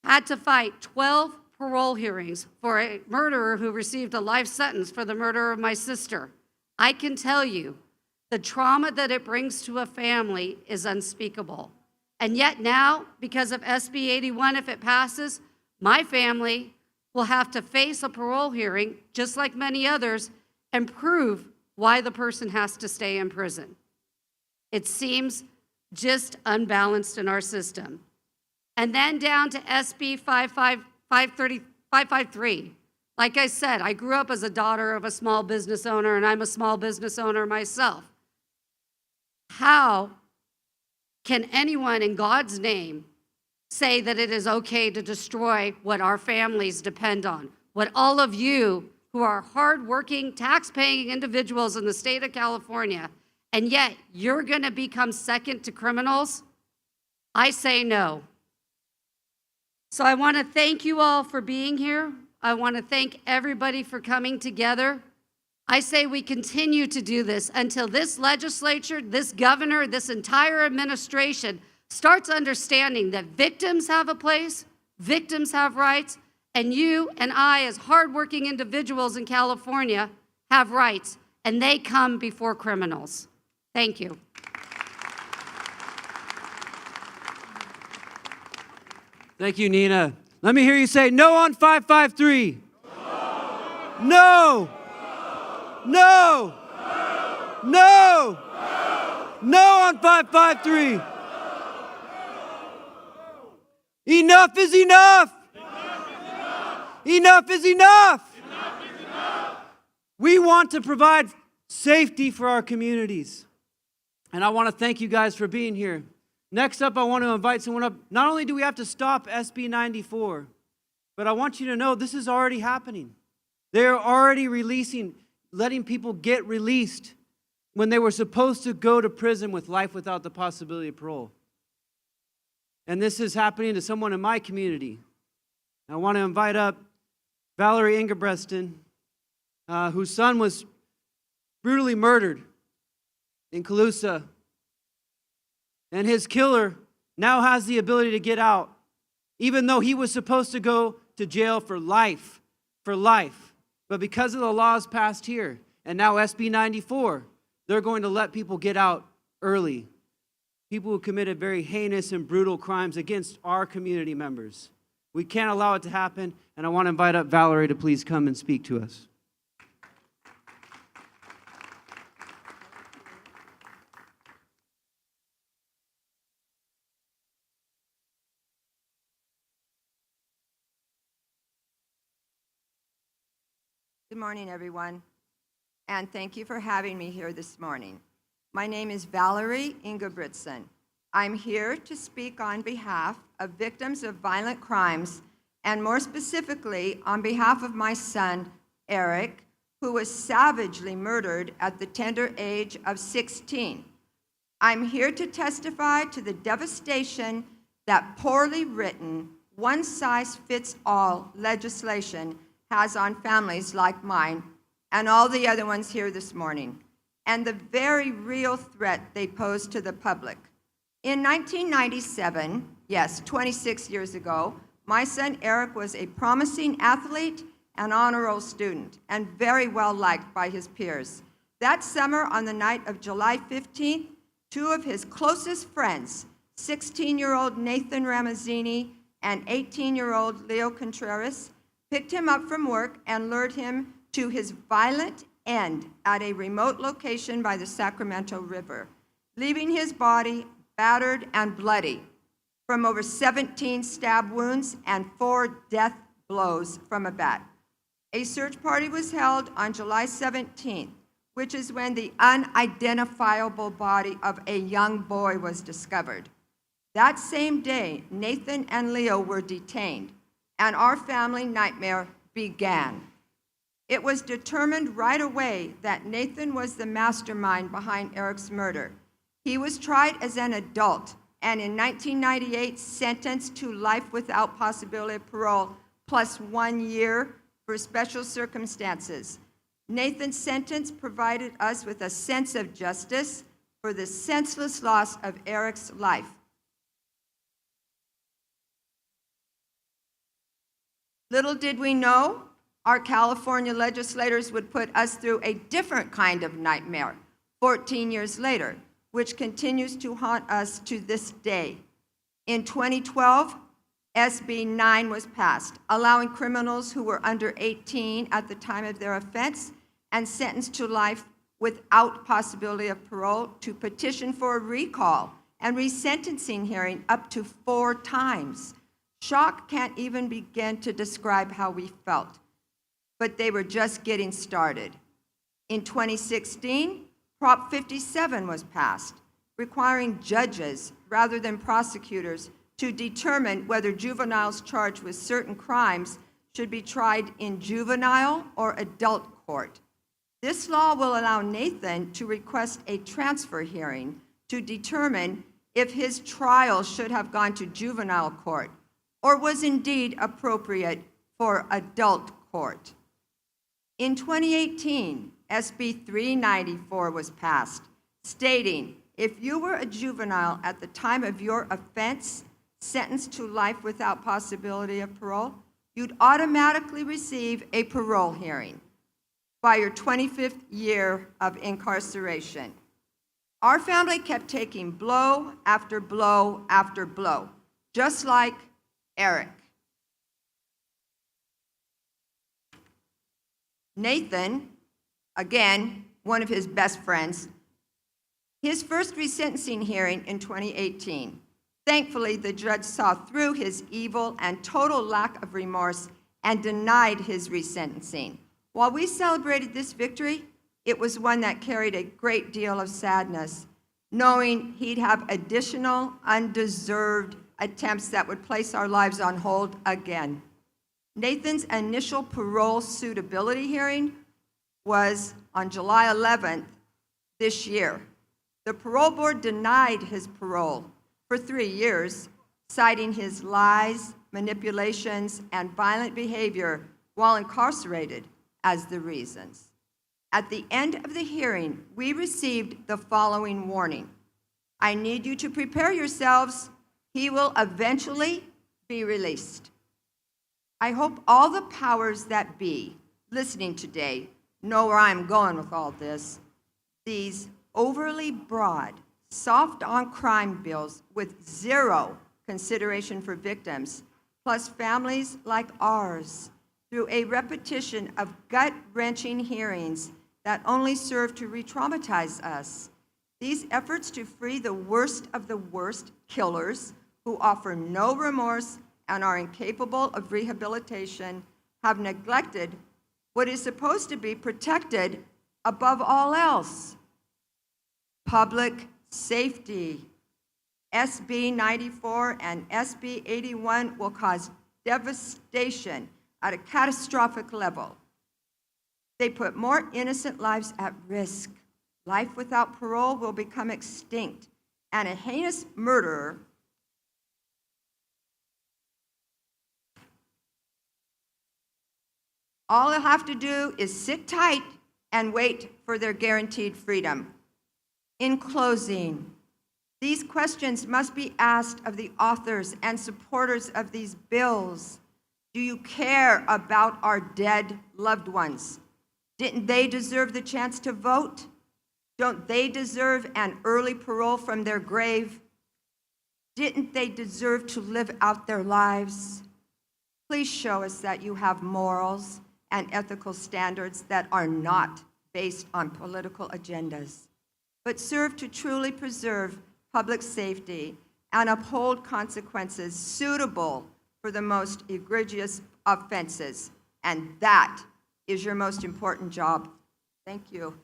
had to fight 12 parole hearings for a murderer who received a life sentence for the murder of my sister, I can tell you the trauma that it brings to a family is unspeakable. And yet now, because of SB 81, if it passes, my family will have to face a parole hearing, just like many others, and prove why the person has to stay in prison. It seems just unbalanced in our system. And then down to SB 553. Like I said, I grew up as a daughter of a small business owner, and I'm a small business owner myself. How can anyone in God's name say that it is okay to destroy what our families depend on? What all of you who are hardworking, tax-paying individuals in the state of California, and yet you're going to become second to criminals? I say no. So I want to thank you all for being here. I want to thank everybody for coming together. I say we continue to do this until this legislature, this governor, this entire administration starts understanding that victims have a place, victims have rights, and you and I, as hardworking individuals in California, have rights, and they come before criminals. Thank you. Thank you, Nina. Let me hear you say no on 553. No. No. No. No on 553. Enough is enough. Enough is enough. We want to provide safety for our communities. And I want to thank you guys for being here. Next up, I want to invite someone up. Not only do we have to stop SB 94, but I want you to know this is already happening. They're already letting people get released when they were supposed to go to prison with life without the possibility of parole. And this is happening to someone in my community. I want to invite up Valerie Ingebretson, whose son was brutally murdered in Calusa. And his killer now has the ability to get out, even though he was supposed to go to jail for life. But because of the laws passed here, and now SB 94, they're going to let people get out early. People who committed very heinous and brutal crimes against our community members. We can't allow it to happen, and I want to invite up Valerie to please come and speak to us. Good morning, everyone, and thank you for having me here this morning. My name is Valerie Ingebretson. I'm here to speak on behalf of victims of violent crimes, and more specifically, on behalf of my son, Eric, who was savagely murdered at the tender age of 16. I'm here to testify to the devastation that poorly written, one-size-fits-all legislation has on families like mine and all the other ones here this morning, and the very real threat they pose to the public. In 1997, yes, 26 years ago, my son Eric was a promising athlete and honor roll student, and very well liked by his peers. That summer, on the night of July 15th, two of his closest friends, 16-year-old Nathan Ramazzini and 18-year-old Leo Contreras, picked him up from work and lured him to his violent end at a remote location by the Sacramento River. leaving his body battered and bloody from over 17 stab wounds and 4 death blows from a bat. A search party was held on July 17th, which is when the unidentifiable body of a young boy was discovered. That same day, Nathan and Leo were detained, and our family nightmare began. It was determined right away that Nathan was the mastermind behind Eric's murder. He was tried as an adult, and in 1998 sentenced to life without possibility of parole, plus 1 year for special circumstances. Nathan's sentence provided us with a sense of justice for the senseless loss of Eric's life. Little did we know, our California legislators would put us through a different kind of nightmare 14 years later, which continues to haunt us to this day. In 2012, SB 9 was passed, allowing criminals who were under 18 at the time of their offense and sentenced to life without possibility of parole to petition for a recall and resentencing hearing up to 4 times. Shock can't even begin to describe how we felt, but they were just getting started. In 2016, Prop 57 was passed, requiring judges rather than prosecutors to determine whether juveniles charged with certain crimes should be tried in juvenile or adult court. This law will allow Nathan to request a transfer hearing to determine if his trial should have gone to juvenile court or was indeed appropriate for adult court. In 2018, SB 394 was passed, stating if you were a juvenile at the time of your offense, sentenced to life without possibility of parole, you'd automatically receive a parole hearing by your 25th year of incarceration. Our family kept taking blow after blow after blow, just like Eric. Nathan, again, one of his best friends, his first resentencing hearing in 2018. Thankfully, the judge saw through his evil and total lack of remorse and denied his resentencing. While we celebrated this victory, it was one that carried a great deal of sadness, knowing he'd have additional undeserved attempts that would place our lives on hold again. Nathan's initial parole suitability hearing was on July 11th this year. The parole board denied his parole for 3 years, citing his lies, manipulations, and violent behavior while incarcerated as the reasons. At the end of the hearing, we received the following warning. I need you to prepare yourselves. He will eventually be released. I hope all the powers that be listening today know where I'm going with all this. These overly broad, soft-on-crime bills with zero consideration for victims, plus families like ours, through a repetition of gut-wrenching hearings that only serve to re-traumatize us. These efforts to free the worst of the worst killers who offer no remorse and are incapable of rehabilitation have neglected what is supposed to be protected above all else: public safety. SB 94 and SB 81 will cause devastation at a catastrophic level. They put more innocent lives at risk. Life without parole will become extinct, and a heinous murderer all they'll have to do is sit tight and wait for their guaranteed freedom. In closing, these questions must be asked of the authors and supporters of these bills. Do you care about our dead loved ones? Didn't they deserve the chance to vote? Don't they deserve an early parole from their grave? Didn't they deserve to live out their lives? Please show us that you have morals and ethical standards that are not based on political agendas. but serve to truly preserve public safety and uphold consequences suitable for the most egregious offenses. And that is your most important job. Thank you.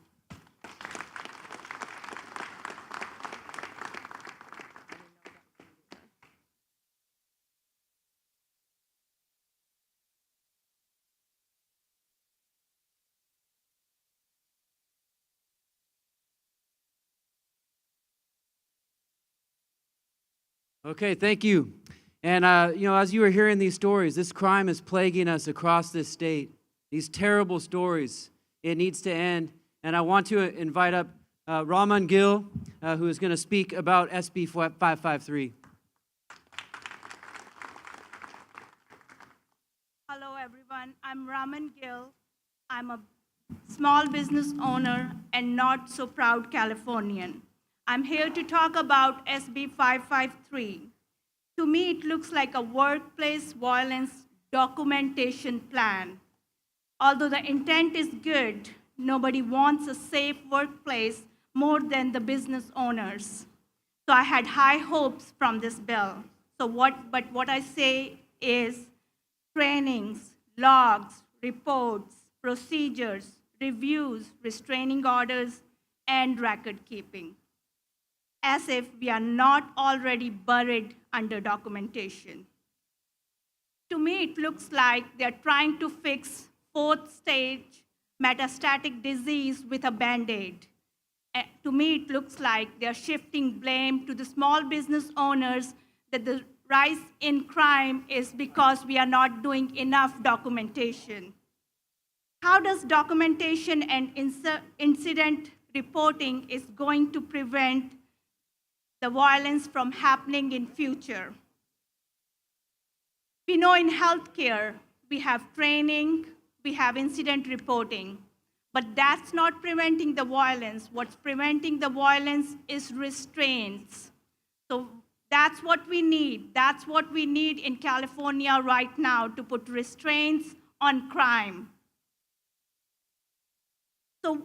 Okay, thank you. And, as you were hearing these stories, this crime is plaguing us across this state. These terrible stories. It needs to end. And I want to invite up Raman Gill, who is going to speak about SB 553. Hello, everyone. I'm Raman Gill. I'm a small business owner and not so proud Californian. I'm here to talk about SB 553. To me, it looks like a workplace violence documentation plan. Although the intent is good, nobody wants a safe workplace more than the business owners. So I had high hopes from this bill. But what I say is trainings, logs, reports, procedures, reviews, restraining orders, and record keeping, as if we are not already buried under documentation. To me, it looks like they're trying to fix fourth stage metastatic disease with a Band-Aid. To me, it looks like they're shifting blame to the small business owners that the rise in crime is because we are not doing enough documentation. How does documentation and incident reporting is going to prevent the violence from happening in future? We know in healthcare, we have training, we have incident reporting, but that's not preventing the violence. What's preventing the violence is restraints. So that's what we need. That's what we need in California right now, to put restraints on crime. So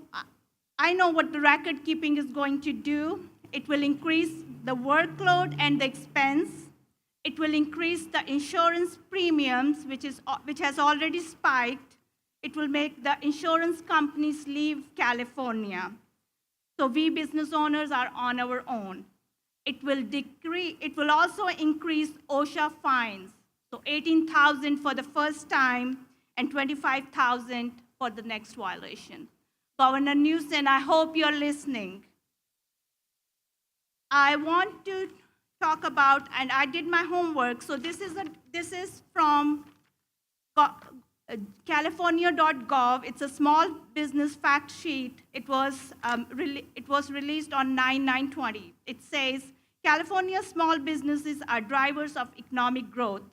I know what the record keeping is going to do. It will increase the workload and the expense. It will increase the insurance premiums, which has already spiked. It will make the insurance companies leave California. So we business owners are on our own. It will also increase OSHA fines. So 18,000 for the first time and 25,000 for the next violation. Governor Newsom, I hope you're listening. I want to talk about, and I did my homework, so this is from California.gov. It's a small business fact sheet. It was released on 9/9/20. It says, California small businesses are drivers of economic growth,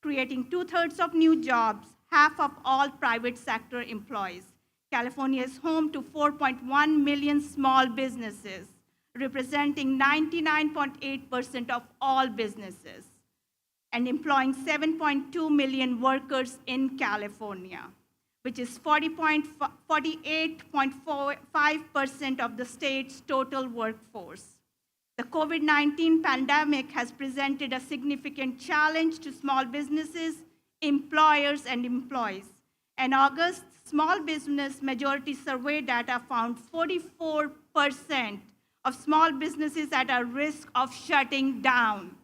creating 2/3 of new jobs, half of all private sector employees. California is home to 4.1 million small businesses, representing 99.8% of all businesses, and employing 7.2 million workers in California, which is 48.5% of the state's total workforce. The COVID-19 pandemic has presented a significant challenge to small businesses, employers, and employees. In August, small business majority survey data found 44% of small businesses at a risk of shutting down.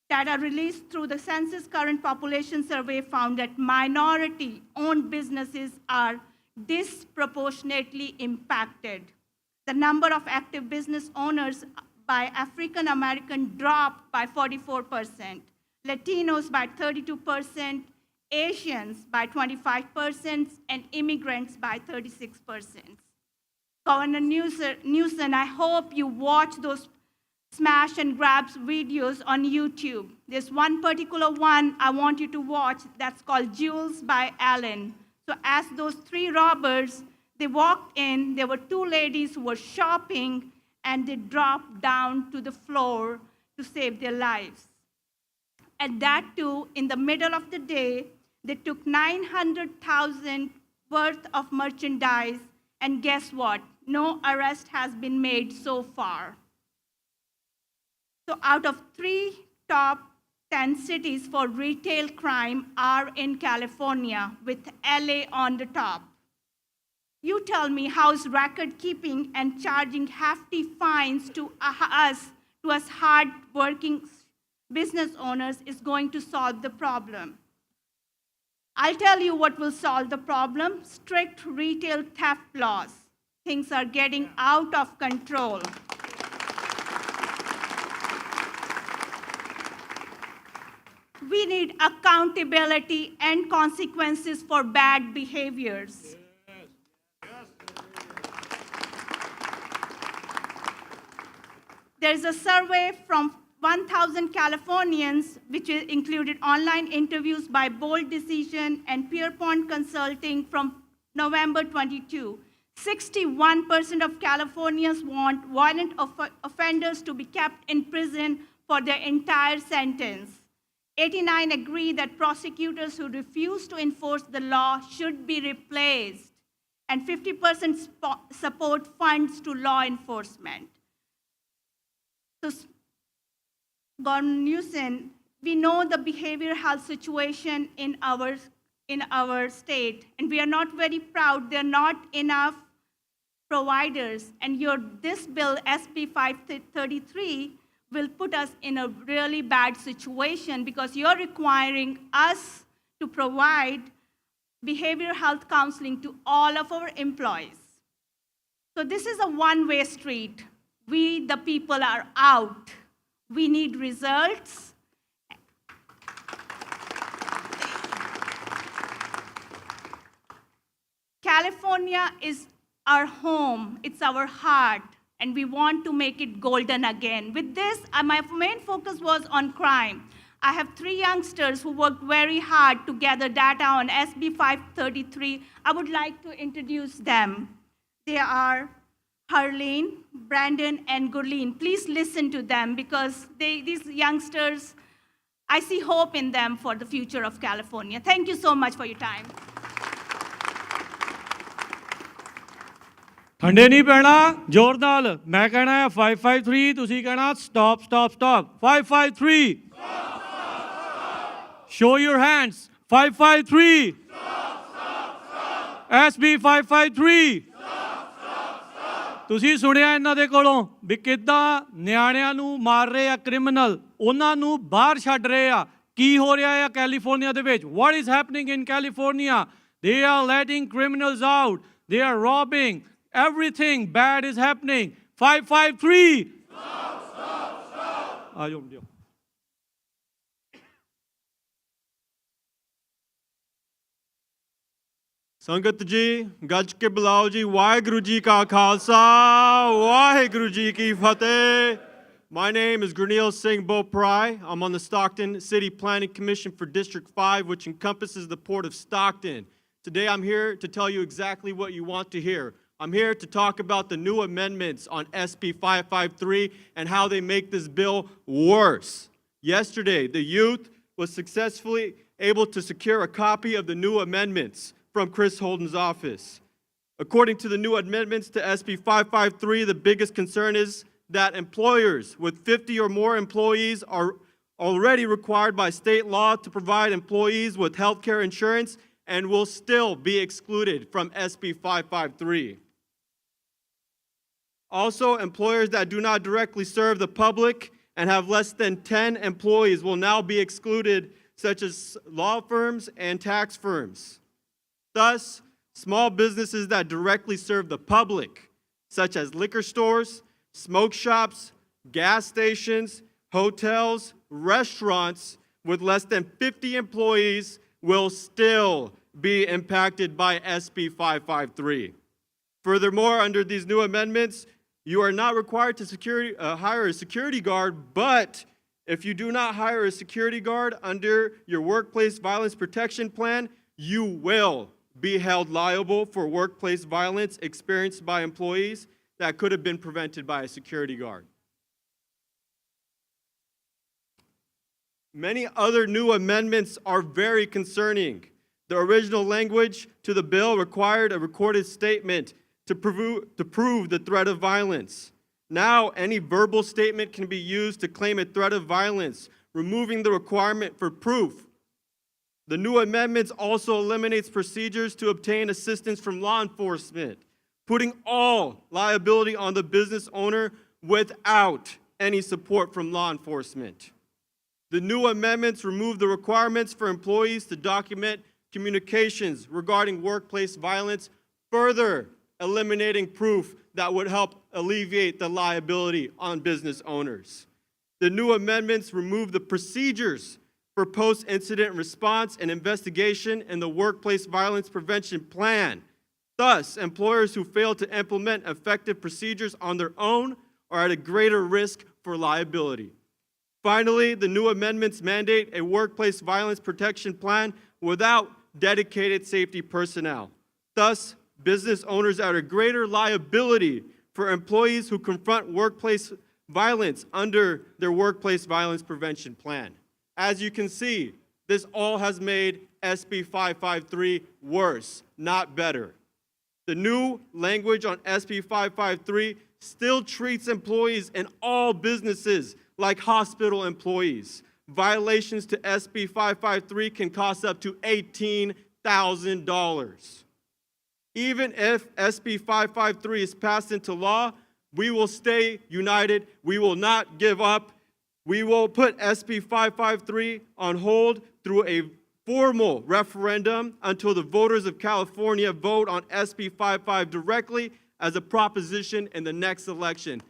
Data released through the Census Current Population Survey found that minority-owned businesses are disproportionately impacted. The number of active business owners by African American dropped by 44%, Latinos by 32%, Asians by 25%, and immigrants by 36%. Governor Newsom, I hope you watch those smash and grabs videos on YouTube. There's one particular one I want you to watch that's called Jewels by Allen. So as those three robbers, they walked in, there were two ladies who were shopping, and they dropped down to the floor to save their lives. And that too, in the middle of the day, they took $900,000 worth of merchandise And guess what? No arrest has been made so far. So out of 3 top 10 cities for retail crime are in California, with LA on the top. You tell me how's record keeping and charging hefty fines to us hard-working business owners is going to solve the problem. I'll tell you what will solve the problem: strict retail theft laws. Things are getting out of control. We need accountability and consequences for bad behaviors. There's a survey from 1,000 Californians, which included online interviews by Bold Decision and Pierpont Consulting from November 22. 61% of Californians want violent offenders to be kept in prison for their entire sentence. 89 agree that prosecutors who refuse to enforce the law should be replaced, and 50% support funds to law enforcement. So, Governor Newsom, we know the behavioral health situation in our state, and we are not very proud. There are not enough providers, and this bill, SB 533, will put us in a really bad situation because you're requiring us to provide behavioral health counseling to all of our employees. So this is a one-way street. We, the people, are out. We need results. California is our home. It's our heart. And we want to make it golden again. With this, my main focus was on crime. I have 3 youngsters who worked very hard to gather data on SB 533. I would like to introduce them. They are Harleen, Brandon, and Gurleen. Please listen to them because these youngsters, I see hope in them for the future of California. Thank you so much for your time. ਠੰਡੇ ਨਹੀਂ ਪੈਣਾ, ਜ਼ੋਰ ਨਾਲ ਮੈਂ ਕਹਿਣਾ ਹੈ 553, ਤੁਸੀਂ ਕਹਿਣਾ stop stop stop 553 show your hands 553 SB 553 ਤੁਸੀਂ ਸੁਣਿਆ ਇਹਨਾਂ ਦੇ ਕੋਲੋਂ ਵੀ ਕਿੱਦਾਂ ਨਿਆਣਿਆਂ ਨੂੰ ਮਾਰ ਰਹੇ ਆ ਕ੍ਰਿਮੀਨਲ, ਉਹਨਾਂ ਨੂੰ ਬਾਹਰ ਛੱਡ ਰਹੇ ਆ। ਕੀ ਹੋ ਰਿਹਾ ਹੈ ਕੈਲੀਫੋਰਨੀਆ ਦੇ ਵਿੱਚ? What is happening in California? They are letting criminals out. They are robbing. Everything bad is happening. 553. Stop, stop, stop. ਸੰਗਤ ਜੀ ਗੱਜ ਕੇ ਬੁਲਾਓ ਜੀ, ਵਾਹਿਗੁਰੂ ਜੀ ਕਾ ਖਾਲਸਾ, ਵਾਹਿਗੁਰੂ ਜੀ ਕੀ ਫਤਿਹ. My name is Gurneil Singh Boprai. I'm on the Stockton City Planning Commission for District 5, which encompasses the Port of Stockton. Today I'm here to tell you exactly what you want to hear. I'm here to talk about the new amendments on SB 553 and how they make this bill worse. Yesterday, the youth was successfully able to secure a copy of the new amendments from Chris Holden's office. According to the new amendments to SB 553, the biggest concern is that employers with 50 or more employees are already required by state law to provide employees with health care insurance and will still be excluded from SB 553. Also, employers that do not directly serve the public and have less than 10 employees will now be excluded, such as law firms and tax firms. Thus, small businesses that directly serve the public, such as liquor stores, smoke shops, gas stations, hotels, restaurants with less than 50 employees will still be impacted by SB 553. Furthermore, under these new amendments, you are not required to hire a security guard, but if you do not hire a security guard under your workplace violence protection plan, you will be held liable for workplace violence experienced by employees that could have been prevented by a security guard. Many other new amendments are very concerning. The original language to the bill required a recorded statement to prove the threat of violence. Now, any verbal statement can be used to claim a threat of violence, removing the requirement for proof. The new amendments also eliminates procedures to obtain assistance from law enforcement, putting all liability on the business owner without any support from law enforcement. The new amendments remove the requirements for employees to document communications regarding workplace violence, further eliminating proof that would help alleviate the liability on business owners. The new amendments remove the procedures for post-incident response and investigation in the Workplace Violence Prevention Plan. Thus, employers who fail to implement effective procedures on their own are at a greater risk for liability. Finally, the new amendments mandate a workplace violence protection plan without dedicated safety personnel. Thus, business owners are at a greater liability for employees who confront workplace violence under their workplace violence prevention plan. As you can see, this all has made SB 553 worse, not better. The new language on SB 553 still treats employees in all businesses like hospital employees. Violations to SB 553 can cost up to $18,000. Even if SB 553 is passed into law, we will stay united. We will not give up. We will put SB 553 on hold through a formal referendum until the voters of California vote on SB 55 directly as a proposition in the next election.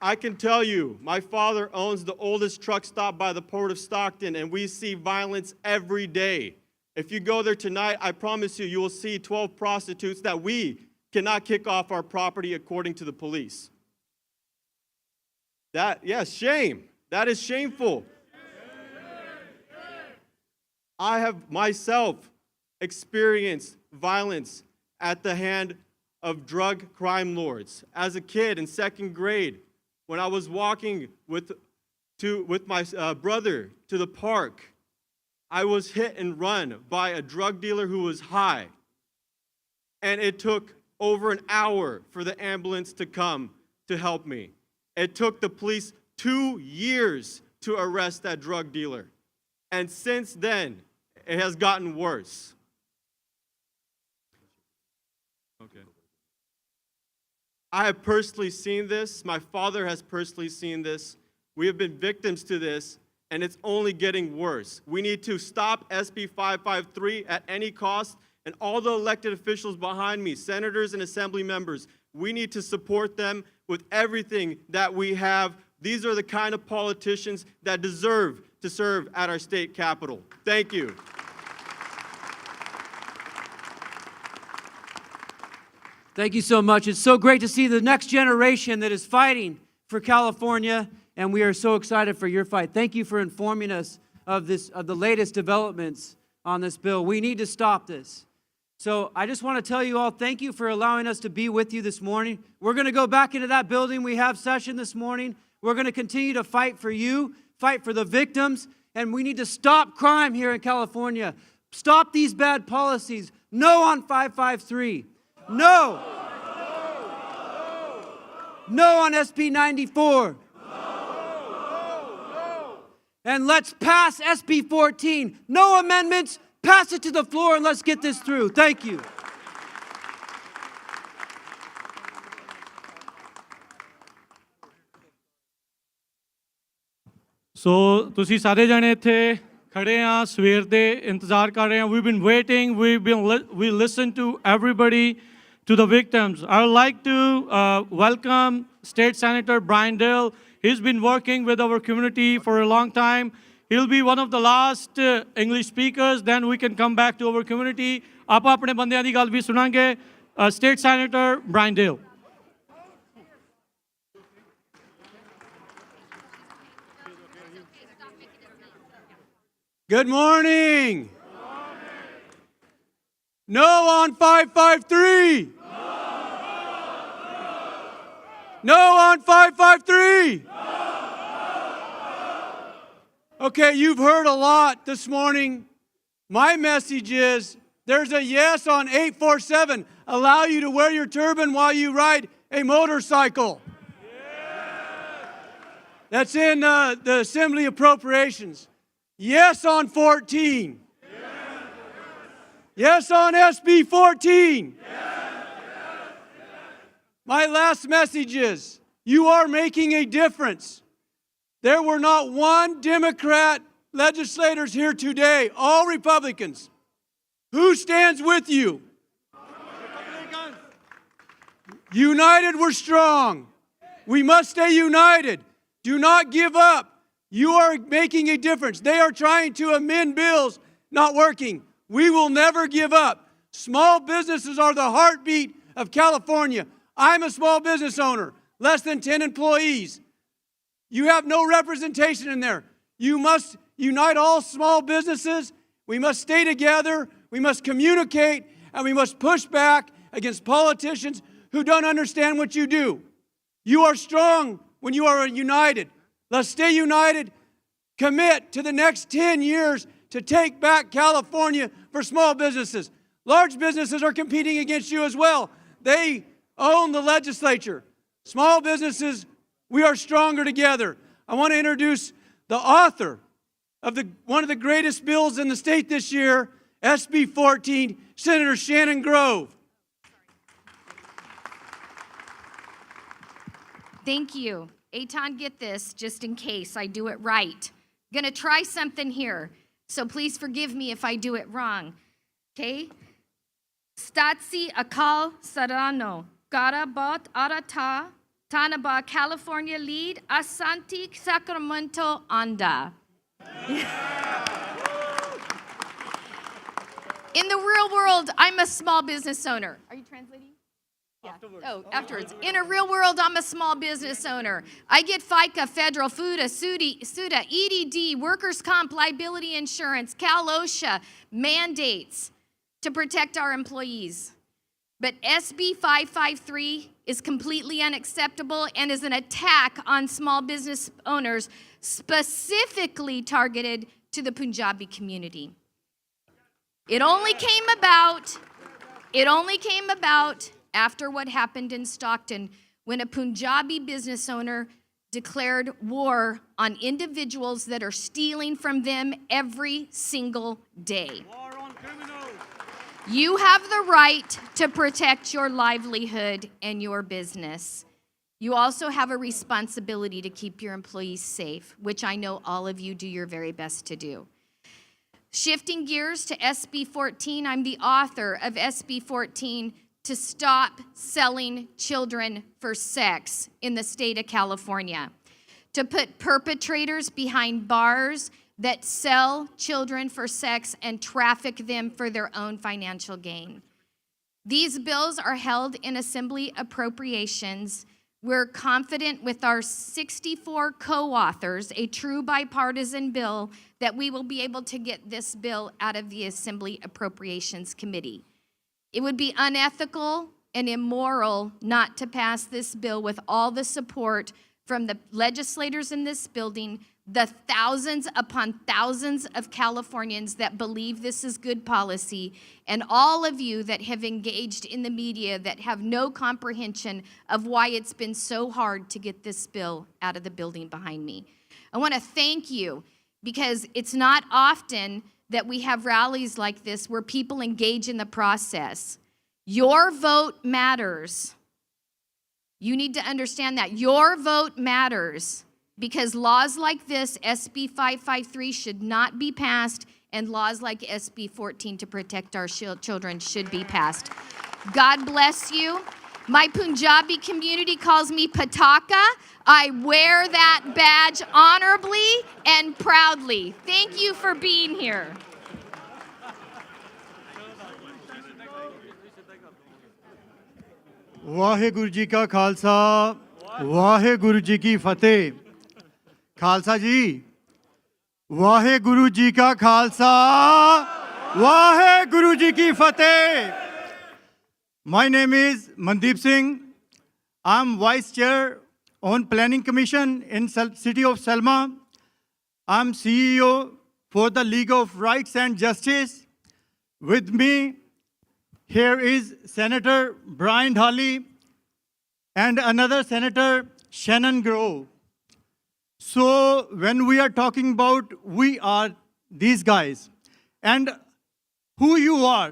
I can tell you, my father owns the oldest truck stop by the Port of Stockton, and we see violence every day. If you go there tonight, I promise you, you will see 12 prostitutes that we cannot kick off our property according to the police. Shame. That is shameful. I have myself experienced violence at the hand of drug crime lords. As a kid in second grade, when I was walking with my brother to the park, I was hit and run by a drug dealer who was high. And it took over an hour for the ambulance to come to help me. It took the police 2 years to arrest that drug dealer. And since then, it has gotten worse. Okay. I have personally seen this. My father has personally seen this. We have been victims to this, and it's only getting worse. We need to stop SB 553 at any cost, and all the elected officials behind me, senators and assembly members, we need to support them with everything that we have. These are the kind of politicians that deserve to serve at our state capitol. Thank you. Thank you so much. It's so great to see the next generation that is fighting for California, and we are so excited for your fight. Thank you for informing us of the latest developments on this bill. We need to stop this. So I just want to tell you all, thank you for allowing us to be with you this morning. We're going to go back into that building. We have session this morning. We're going to continue to fight for you, fight for the victims, and we need to stop crime here in California. Stop these bad policies. No on 553. No. No on SB 94. And let's pass SB 14. No amendments. Pass it to the floor and let's get this through. Thank you. ਸੋ ਤੁਸੀਂ ਸਾਰੇ ਜਣੇ ਇੱਥੇ ਖੜੇ ਆ ਸਵੇਰ ਦੇ ਇੰਤਜ਼ਾਰ ਕਰ ਰਹੇ ਆ we've been waiting we listen to everybody to the victims. I would like to welcome State Senator Brian Dill. He's been working with our community for a long time. He'll be one of the last English speakers. Then we can come back to our community. ਆਪਾਂ ਆਪਣੇ ਬੰਦਿਆਂ ਦੀ ਗੱਲ ਵੀ ਸੁਣਾਂਗੇ. State Senator Brian Dill. Good morning. No on 553. No on 553. Okay, you've heard a lot this morning. My message is there's a yes on 847. Allow you to wear your turban while you ride a motorcycle. That's in the Assembly Appropriations. Yes on 14. Yes on SB 14. My last message is you are making a difference. There were not one Democrat legislators here today, all Republicans. Who stands with you? United, we're strong. We must stay united. Do not give up. You are making a difference. They are trying to amend bills, not working. We will never give up. Small businesses are the heartbeat of California. I'm a small business owner, less than 10 employees. You have no representation in there. You must unite all small businesses. We must stay together. We must communicate, and we must push back against politicians who don't understand what you do. You are strong when you are united. Let's stay united. Commit to the next 10 years to take back California for small businesses. Large businesses are competing against you as well. They own the legislature. Small businesses, we are stronger together. I want to introduce the author of one of the greatest bills in the state this year, SB 14, Senator Shannon Grove. Thank you. Eitan, get this, just in case I do it right. I'm going to try something here, so please forgive me if I do it wrong. Okay? Statsi Akal Sarano, Garabot Arata, Tanaba, California lead, Asanti Sacramento Anda. In the real world, I'm a small business owner. Are you translating? Yeah. Afterwards. In a real world, I'm a small business owner. I get FICA, federal, FUTA, SUDA, EDD, workers' comp, liability insurance, Cal OSHA, mandates to protect our employees. But SB 553 is completely unacceptable and is an attack on small business owners, specifically targeted to the Punjabi community. It only came about after what happened in Stockton when a Punjabi business owner declared war on individuals that are stealing from them every single day. War on criminals. You have the right to protect your livelihood and your business. You also have a responsibility to keep your employees safe, which I know all of you do your very best to do. Shifting gears to SB 14, I'm the author of SB 14 to stop selling children for sex in the state of California, to put perpetrators behind bars that sell children for sex and traffic them for their own financial gain. These bills are held in Assembly Appropriations. We're confident with our 64 co-authors, a true bipartisan bill, that we will be able to get this bill out of the Assembly Appropriations Committee. It would be unethical and immoral not to pass this bill with all the support from the legislators in this building, the thousands upon thousands of Californians that believe this is good policy, and all of you that have engaged in the media that have no comprehension of why it's been so hard to get this bill out of the building behind me. I want to thank you because it's not often that we have rallies like this where people engage in the process. Your vote matters. You need to understand that. Your vote matters because laws like this, SB 553, should not be passed, and laws like SB 14 to protect our children should be passed. God bless you. My Punjabi community calls me Pataka. I wear that badge honorably and proudly. Thank you for being here. Waheguru ji ਕਾ ਖਾਲਸਾ ਵਾਹਿਗੁਰੂ ਜੀ ਕੀ ਫਤਿਹ ਖਾਲਸਾ ਜੀ ਵਾਹਿਗੁਰੂ ਜੀ ਕਾ ਖਾਲਸਾ ਵਾਹਿਗੁਰੂ ਜੀ ਕੀ ਫਤਿਹ My name is Mandeep Singh. I'm Vice Chair on Planning Commission in City of Selma. I'm CEO for the League of Rights and Justice. With me here is Senator Brian Hawley and another Senator, Shannon Grove. So when we are talking about we are these guys and who you are,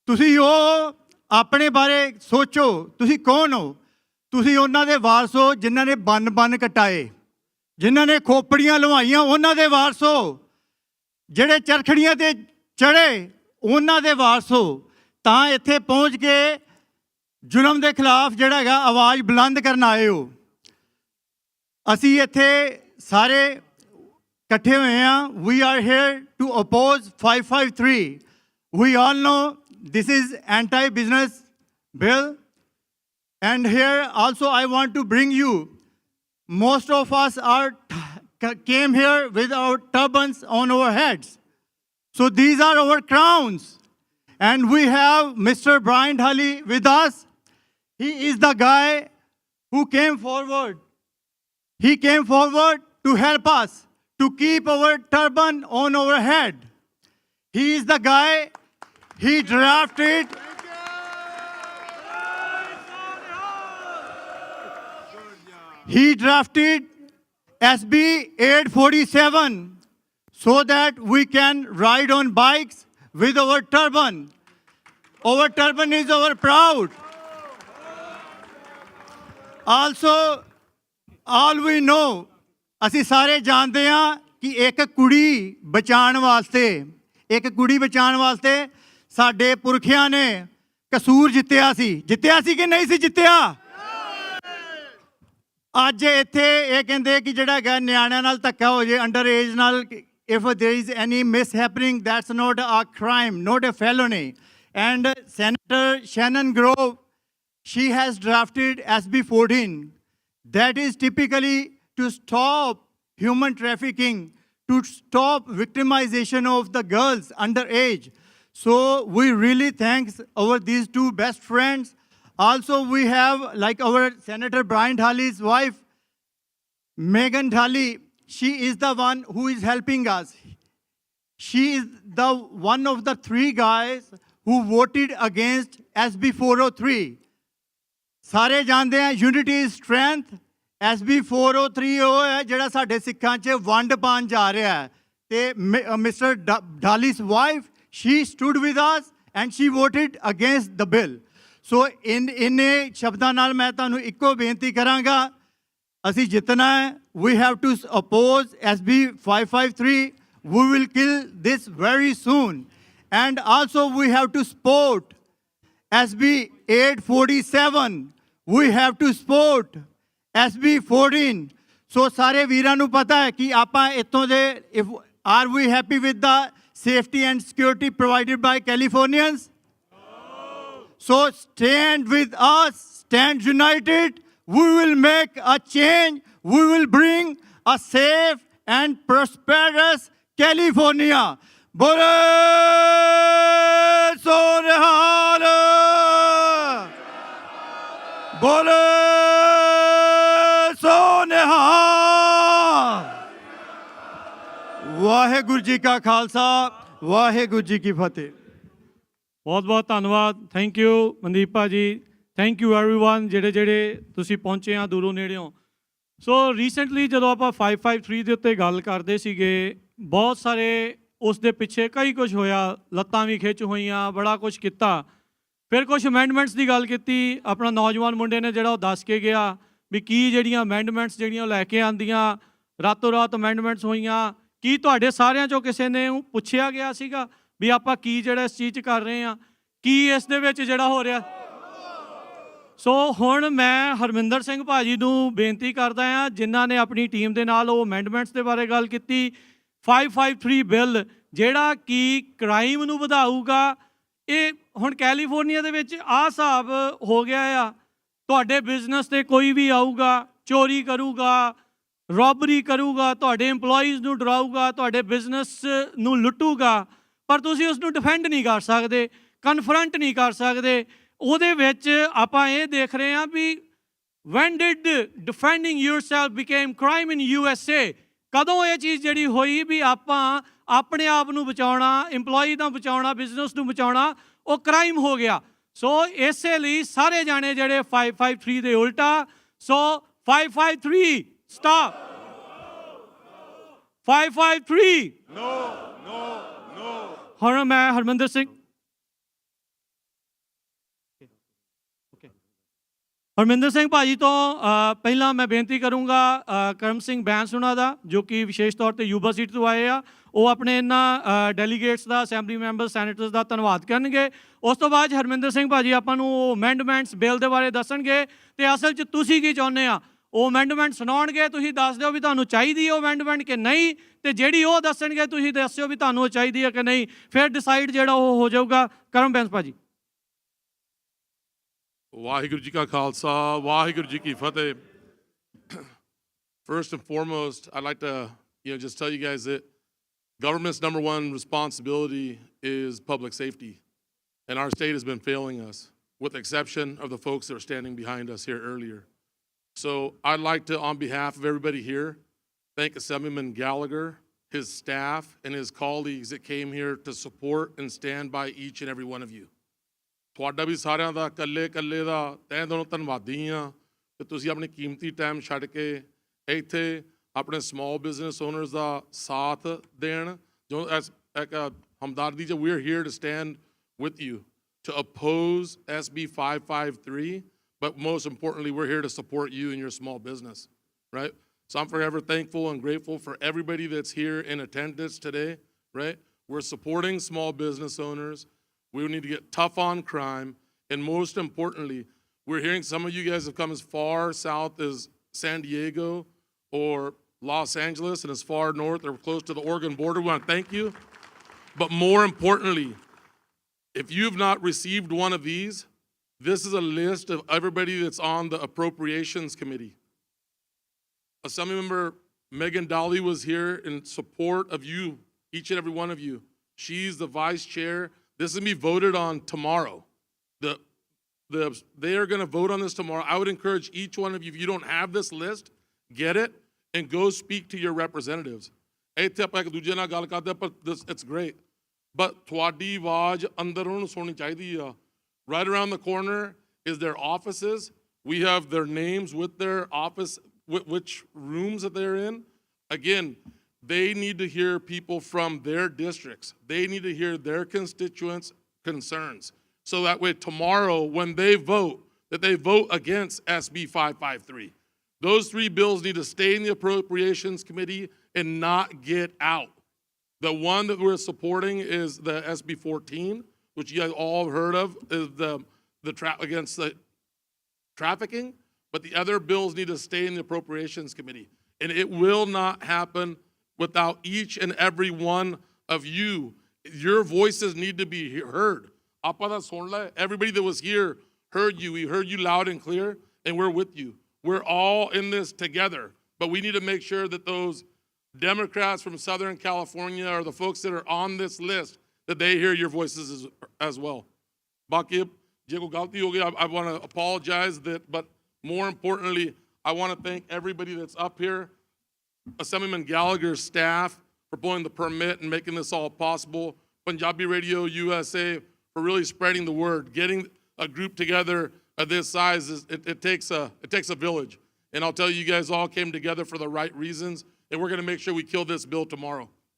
ਤੁਸੀਂ ਉਹ ਆਪਣੇ ਬਾਰੇ ਸੋਚੋ, ਤੁਸੀਂ ਕੌਣ ਹੋ? ਤੁਸੀਂ ਉਹਨਾਂ ਦੇ ਵਾਰਸ ਹੋ ਜਿਨ੍ਹਾਂ ਨੇ ਬੰਨ ਕਟਾਏ, ਜਿਨ੍ਹਾਂ ਨੇ ਖੋਪੜੀਆਂ ਲਵਾਈਆਂ, ਉਹਨਾਂ ਦੇ ਵਾਰਸ ਹੋ। ਜਿਹੜੇ ਚਰਖੜੀਆਂ ਤੇ ਚੜ੍ਹੇ, ਉਹਨਾਂ ਦੇ ਵਾਰਸ ਹੋ। ਤਾਂ ਇੱਥੇ ਪਹੁੰਚ ਕੇ ਜ਼ੁਲਮ ਦੇ ਖਿਲਾਫ ਜਿਹੜਾ ਹੈਗਾ ਆਵਾਜ਼ ਬੁਲੰਦ ਕਰਨ ਆਏ ਹੋ। ਅਸੀਂ ਇੱਥੇ ਸਾਰੇ ਇਕੱਠੇ ਹੋਏ ਹਾਂ। We are here to oppose 553. We all know this is anti-business bill. And here also I want to bring you, most of us came here with our turbans on our heads. So these are our crowns. And we have Mr. Brian Hawley with us. He is the guy who came forward. He came forward to help us to keep our turban on our head. He is the guy, he drafted SB 847 so that we can ride on bikes with our turban. Our turban is our proud. Also, all we know, ਅਸੀਂ ਸਾਰੇ ਜਾਣਦੇ ਹਾਂ ਕਿ ਇੱਕ ਕੁੜੀ ਬਚਾਉਣ ਵਾਸਤੇ ਸਾਡੇ ਪੁਰਖਿਆਂ ਨੇ ਕਸੂਰ ਜਿੱਤਿਆ ਸੀ ਕਿ ਨਹੀਂ ਸੀ ਜਿੱਤਿਆ? ਅੱਜ ਇੱਥੇ ਇਹ ਕਹਿੰਦੇ ਕਿ ਜਿਹੜਾ ਹੈਗਾ ਨਿਆਣਿਆਂ ਨਾਲ ਧੱਕਾ ਹੋ ਜੇ, ਅੰਡਰ ਏਜ ਨਾਲ, if there is any mishappening, that's not a crime, not a felony. And Senator Shannon Grove, she has drafted SB 14. That is typically to stop human trafficking, to stop victimization of the girls underage. So we really thank these two best friends. Also we have like our Senator Brian Hawley's wife, Megan Hawley. She is the one who is helping us. She is the one of the three guys who voted against SB 403. ਸਾਰੇ ਜਾਣਦੇ ਆ unity is strength. SB 403 ਉਹ ਹੈ ਜਿਹੜਾ ਸਾਡੇ ਸਿੱਖਾਂ 'ਚ ਵੰਡ ਪਾਉਣ ਜਾ ਰਿਹਾ ਹੈ ਤੇ Mr. Hawley's wife, she stood with us and she voted against the bill. So ਇੰਨੇ ਸ਼ਬਦਾਂ ਨਾਲ ਮੈਂ ਤੁਹਾਨੂੰ ਇੱਕੋ ਬੇਨਤੀ ਕਰਾਂਗਾ, ਅਸੀਂ ਜਿੱਤਣਾ ਹੈ. We have to oppose SB 553. We will kill this very soon. And also we have to support SB 847. We have to support SB 14. So ਸਾਰੇ ਵੀਰਾਂ ਨੂੰ ਪਤਾ ਹੈ ਕਿ ਆਪਾਂ ਇੱਥੋਂ ਦੇ are we happy with the safety and security provided by Californians? So stand with us, stand united. We will make a change. We will bring a safe and prosperous California. Bole Sonehal! Bole Sonehal! Waheguru ji ਕਾ ਖਾਲਸਾ, ਵਾਹਿਗੁਰੂ ਜੀ ਕੀ ਫਤਿਹ। ਬਹੁਤ ਬਹੁਤ ਧੰਨਵਾਦ। Thank you Mandeep ਭਾਜੀ, thank you everyone ਜਿਹੜੇ ਤੁਸੀਂ ਪਹੁੰਚੇ ਆ ਦੂਰੋਂ ਨੇੜਿਓਂ। ਸੋ ਰੀਸੈਂਟਲੀ ਜਦੋਂ ਆਪਾਂ 553 ਦੇ ਉੱਤੇ ਗੱਲ ਕਰਦੇ ਸੀਗੇ, ਬਹੁਤ ਸਾਰੇ ਉਸ ਦੇ ਪਿੱਛੇ ਕਈ ਕੁਝ ਹੋਇਆ, ਲੱਤਾਂ ਵੀ ਖਿੱਚ ਹੋਈਆਂ, ਬੜਾ ਕੁਝ ਕੀਤਾ। ਫਿਰ ਕੁਝ ਅਮੈਂਡਮੈਂਟਸ ਦੀ ਗੱਲ ਕੀਤੀ। ਆਪਣਾ ਨੌਜਵਾਨ ਮੁੰਡੇ ਨੇ ਜਿਹੜਾ ਉਹ ਦੱਸ ਕੇ ਗਿਆ ਵੀ ਕੀ ਜਿਹੜੀਆਂ ਅਮੈਂਡਮੈਂਟਸ ਜਿਹੜੀਆਂ ਉਹ ਲੈ ਕੇ ਆਂਦੀਆਂ, ਰਾਤੋਂ ਰਾਤ ਅਮੈਂਡਮੈਂਟਸ ਹੋਈਆਂ। ਕੀ ਤੁਹਾਡੇ ਸਾਰਿਆਂ 'ਚੋਂ ਕਿਸੇ ਨੇ ਪੁੱਛਿਆ ਗਿਆ ਸੀਗਾ ਵੀ ਆਪਾਂ ਕੀ ਜਿਹੜਾ ਇਸ ਚੀਜ਼ 'ਚ ਕਰ ਰਹੇ ਹਾਂ, ਕੀ ਇਸ ਦੇ ਵਿੱਚ ਜਿਹੜਾ ਹੋ ਰਿਹਾ? ਸੋ ਹੁਣ ਮੈਂ ਹਰਮਿੰਦਰ ਸਿੰਘ ਭਾਜੀ ਨੂੰ ਬੇਨਤੀ ਕਰਦਾ ਹਾਂ, ਜਿਨ੍ਹਾਂ ਨੇ ਆਪਣੀ ਟੀਮ ਦੇ ਨਾਲ ਉਹ ਅਮੈਂਡਮੈਂਟਸ ਦੇ ਬਾਰੇ ਗੱਲ ਕੀਤੀ। 553 ਬਿੱਲ ਜਿਹੜਾ ਕਿ ਕ੍ਰਾਈਮ ਨੂੰ ਵਧਾਊਗਾ। ਇਹ ਹੁਣ ਕੈਲੀਫੋਰਨੀਆ ਦੇ ਵਿੱਚ ਆਹ ਹਿਸਾਬ ਹੋ ਗਿਆ ਆ, ਤੁਹਾਡੇ ਬਿਜ਼ਨਸ 'ਤੇ ਕੋਈ ਵੀ ਆਊਗਾ, ਚੋਰੀ ਕਰੂਗਾ, ਰੋਬਰੀ ਕਰੂਗਾ, ਤੁਹਾਡੇ EMPLOYEES ਨੂੰ ਡਰਾਊਗਾ, ਤੁਹਾਡੇ ਬਿਜ਼ਨਸ ਨੂੰ ਲੁੱਟੂਗਾ, ਪਰ ਤੁਸੀਂ ਉਸ ਨੂੰ ਡਿਫੈਂਡ ਨਹੀਂ ਕਰ ਸਕਦੇ, ਕਨਫਰੰਟ ਨਹੀਂ ਕਰ ਸਕਦੇ। ਉਹਦੇ ਵਿੱਚ ਆਪਾਂ ਇਹ ਦੇਖ ਰਹੇ ਹਾਂ ਵੀ when did defending yourself became crime in USA? ਕਦੋਂ ਇਹ ਚੀਜ਼ ਜਿਹੜੀ ਹੋਈ ਵੀ ਆਪਾਂ ਆਪਣੇ ਆਪ ਨੂੰ ਬਚਾਉਣਾ, EMPLOYEE ਦਾ ਬਚਾਉਣਾ, ਬਿਜ਼ਨਸ ਨੂੰ ਬਚਾਉਣਾ, ਉਹ ਕ੍ਰਾਈਮ ਹੋ ਗਿਆ। ਸੋ ਇਸੇ ਲਈ ਸਾਰੇ ਜਾਣੇ ਜਿਹੜੇ 553 ਦੇ ਉਲਟਾ, ਸੋ 553 ਸਟਾਪ, 553 No, no, no. ਹੁਣ ਮੈਂ ਹਰਮਿੰਦਰ ਸਿੰਘ ਹਰਮਿੰਦਰ ਸਿੰਘ ਭਾਜੀ ਤੋਂ ਪਹਿਲਾਂ ਮੈਂ ਬੇਨਤੀ ਕਰੂੰਗਾ ਕਰਮ ਸਿੰਘ ਬੈਂਸ ਉਹਨਾਂ ਦਾ, ਜੋ ਕਿ ਵਿਸ਼ੇਸ਼ ਤੌਰ ਤੇ ਯੂਬਾ ਸੀਟ ਤੋਂ ਆਏ ਆ, ਉਹ ਆਪਣੇ ਇਹਨਾਂ ਡੈਲੀਗੇਟਸ ਦਾ, ਅਸੈਂਬਲੀ ਮੈਂਬਰ, ਸੈਨੇਟਰਸ ਦਾ ਧੰਨਵਾਦ ਕਰਨਗੇ। ਉਸ ਤੋਂ ਬਾਅਦ ਹਰਮਿੰਦਰ ਸਿੰਘ ਭਾਜੀ ਆਪਾਂ ਨੂੰ ਅਮੈਂਡਮੈਂਟਸ ਬਿੱਲ ਦੇ ਬਾਰੇ ਦੱਸਣਗੇ, ਤੇ ਅਸਲ 'ਚ ਤੁਸੀਂ ਕੀ ਚਾਹੁੰਦੇ ਆ ਉਹ ਅਮੈਂਡਮੈਂਟ ਸੁਣਾਉਣਗੇ, ਤੁਸੀਂ ਦੱਸ ਦਿਓ ਵੀ ਤੁਹਾਨੂੰ ਚਾਹੀਦੀ ਉਹ ਅਮੈਂਡਮੈਂਟ ਕਿ ਨਹੀਂ, ਤੇ ਜਿਹੜੀ ਉਹ ਦੱਸਣਗੇ ਤੁਸੀਂ ਦੱਸਿਓ ਵੀ ਤੁਹਾਨੂੰ ਉਹ ਚਾਹੀਦੀ ਹੈ ਕਿ ਨਹੀਂ, ਫਿਰ ਡਿਸਾਈਡ ਜਿਹੜਾ ਉਹ ਹੋ ਜਾਊਗਾ। ਕਰਮ ਬੈਂਸ ਭਾਜੀ। ਵਾਹਿਗੁਰੂ ਜੀ ਕਾ ਖਾਲਸਾ, ਵਾਹਿਗੁਰੂ ਜੀ ਕੀ ਫਤਿਹ. First and foremost, I'd like to just tell you guys that government's number one responsibility is public safety. And our state has been failing us, with the exception of the folks that are standing behind us here earlier. So I'd like to, on behalf of everybody here, thank Assemblyman Gallagher, his staff, and his colleagues that came here to support and stand by each and every one of you. ਤੁਹਾਡਾ ਵੀ ਸਾਰਿਆਂ ਦਾ ਇਕੱਲੇ ਦਾ ਤਹਿ ਦਿਲੋਂ ਧੰਨਵਾਦੀ ਹਾਂ ਕਿ ਤੁਸੀਂ ਆਪਣੀ ਕੀਮਤੀ ਟਾਈਮ ਛੱਡ ਕੇ ਇੱਥੇ ਆਪਣੇ ਸਮਾਲ ਬਿਜ਼ਨਸ ਓਨਰਸ ਦਾ ਸਾਥ ਦੇਣ, ਜੋ ਇੱਕ ਹਮਦਰਦੀ 'ਚ we're here to stand with you to oppose SB 553, but most importantly, we're here to support you in your small business, right? So I'm forever thankful and grateful for everybody that's here in attendance today, right? We're supporting small business owners. We need to get tough on crime. And most importantly, we're hearing some of you guys have come as far south as San Diego or Los Angeles and as far north or close to the Oregon border. We want to thank you. But more importantly, if you've not received one of these, this is a list of everybody that's on the Appropriations Committee. Assemblymember Megan Dolly was here in support of you, each and every one of you. She's the vice chair. This is going to be voted on tomorrow. They are going to vote on this tomorrow. I would encourage each one of you, if you don't have this list, get it and go speak to your representatives. ਇੱਥੇ ਆਪਾਂ ਇੱਕ ਦੂਜੇ ਨਾਲ ਗੱਲ ਕਰਦੇ ਪਰ it's great. But ਤੁਹਾਡੀ ਆਵਾਜ਼ ਅੰਦਰ ਉਹਨੂੰ ਸੁਣਨੀ ਚਾਹੀਦੀ ਆ. Right around the corner is their offices. We have their names with their office, which rooms that they're in. Again, they need to hear people from their districts. They need to hear their constituents' concerns. So that way tomorrow when they vote, that they vote against SB 553. Those three bills need to stay in the Appropriations Committee and not get out. The one that we're supporting is the SB 14, which you guys all have heard of, is against the trafficking. But the other bills need to stay in the Appropriations Committee. And it will not happen without each and every one of you. Your voices need to be heard. Everybody that was here heard you. We heard you loud and clear, and we're with you. We're all in this together. But we need to make sure that those Democrats from Southern California or the folks that are on this list, that they hear your voices as well. I want to apologize but more importantly, I want to thank everybody that's up here. Assemblyman Gallagher's staff for pulling the permit and making this all possible. Punjabi Radio USA for really spreading the word. Getting a group together of this size, it takes a village. And I'll tell you, you guys all came together for the right reasons, and we're going to make sure we kill this bill tomorrow.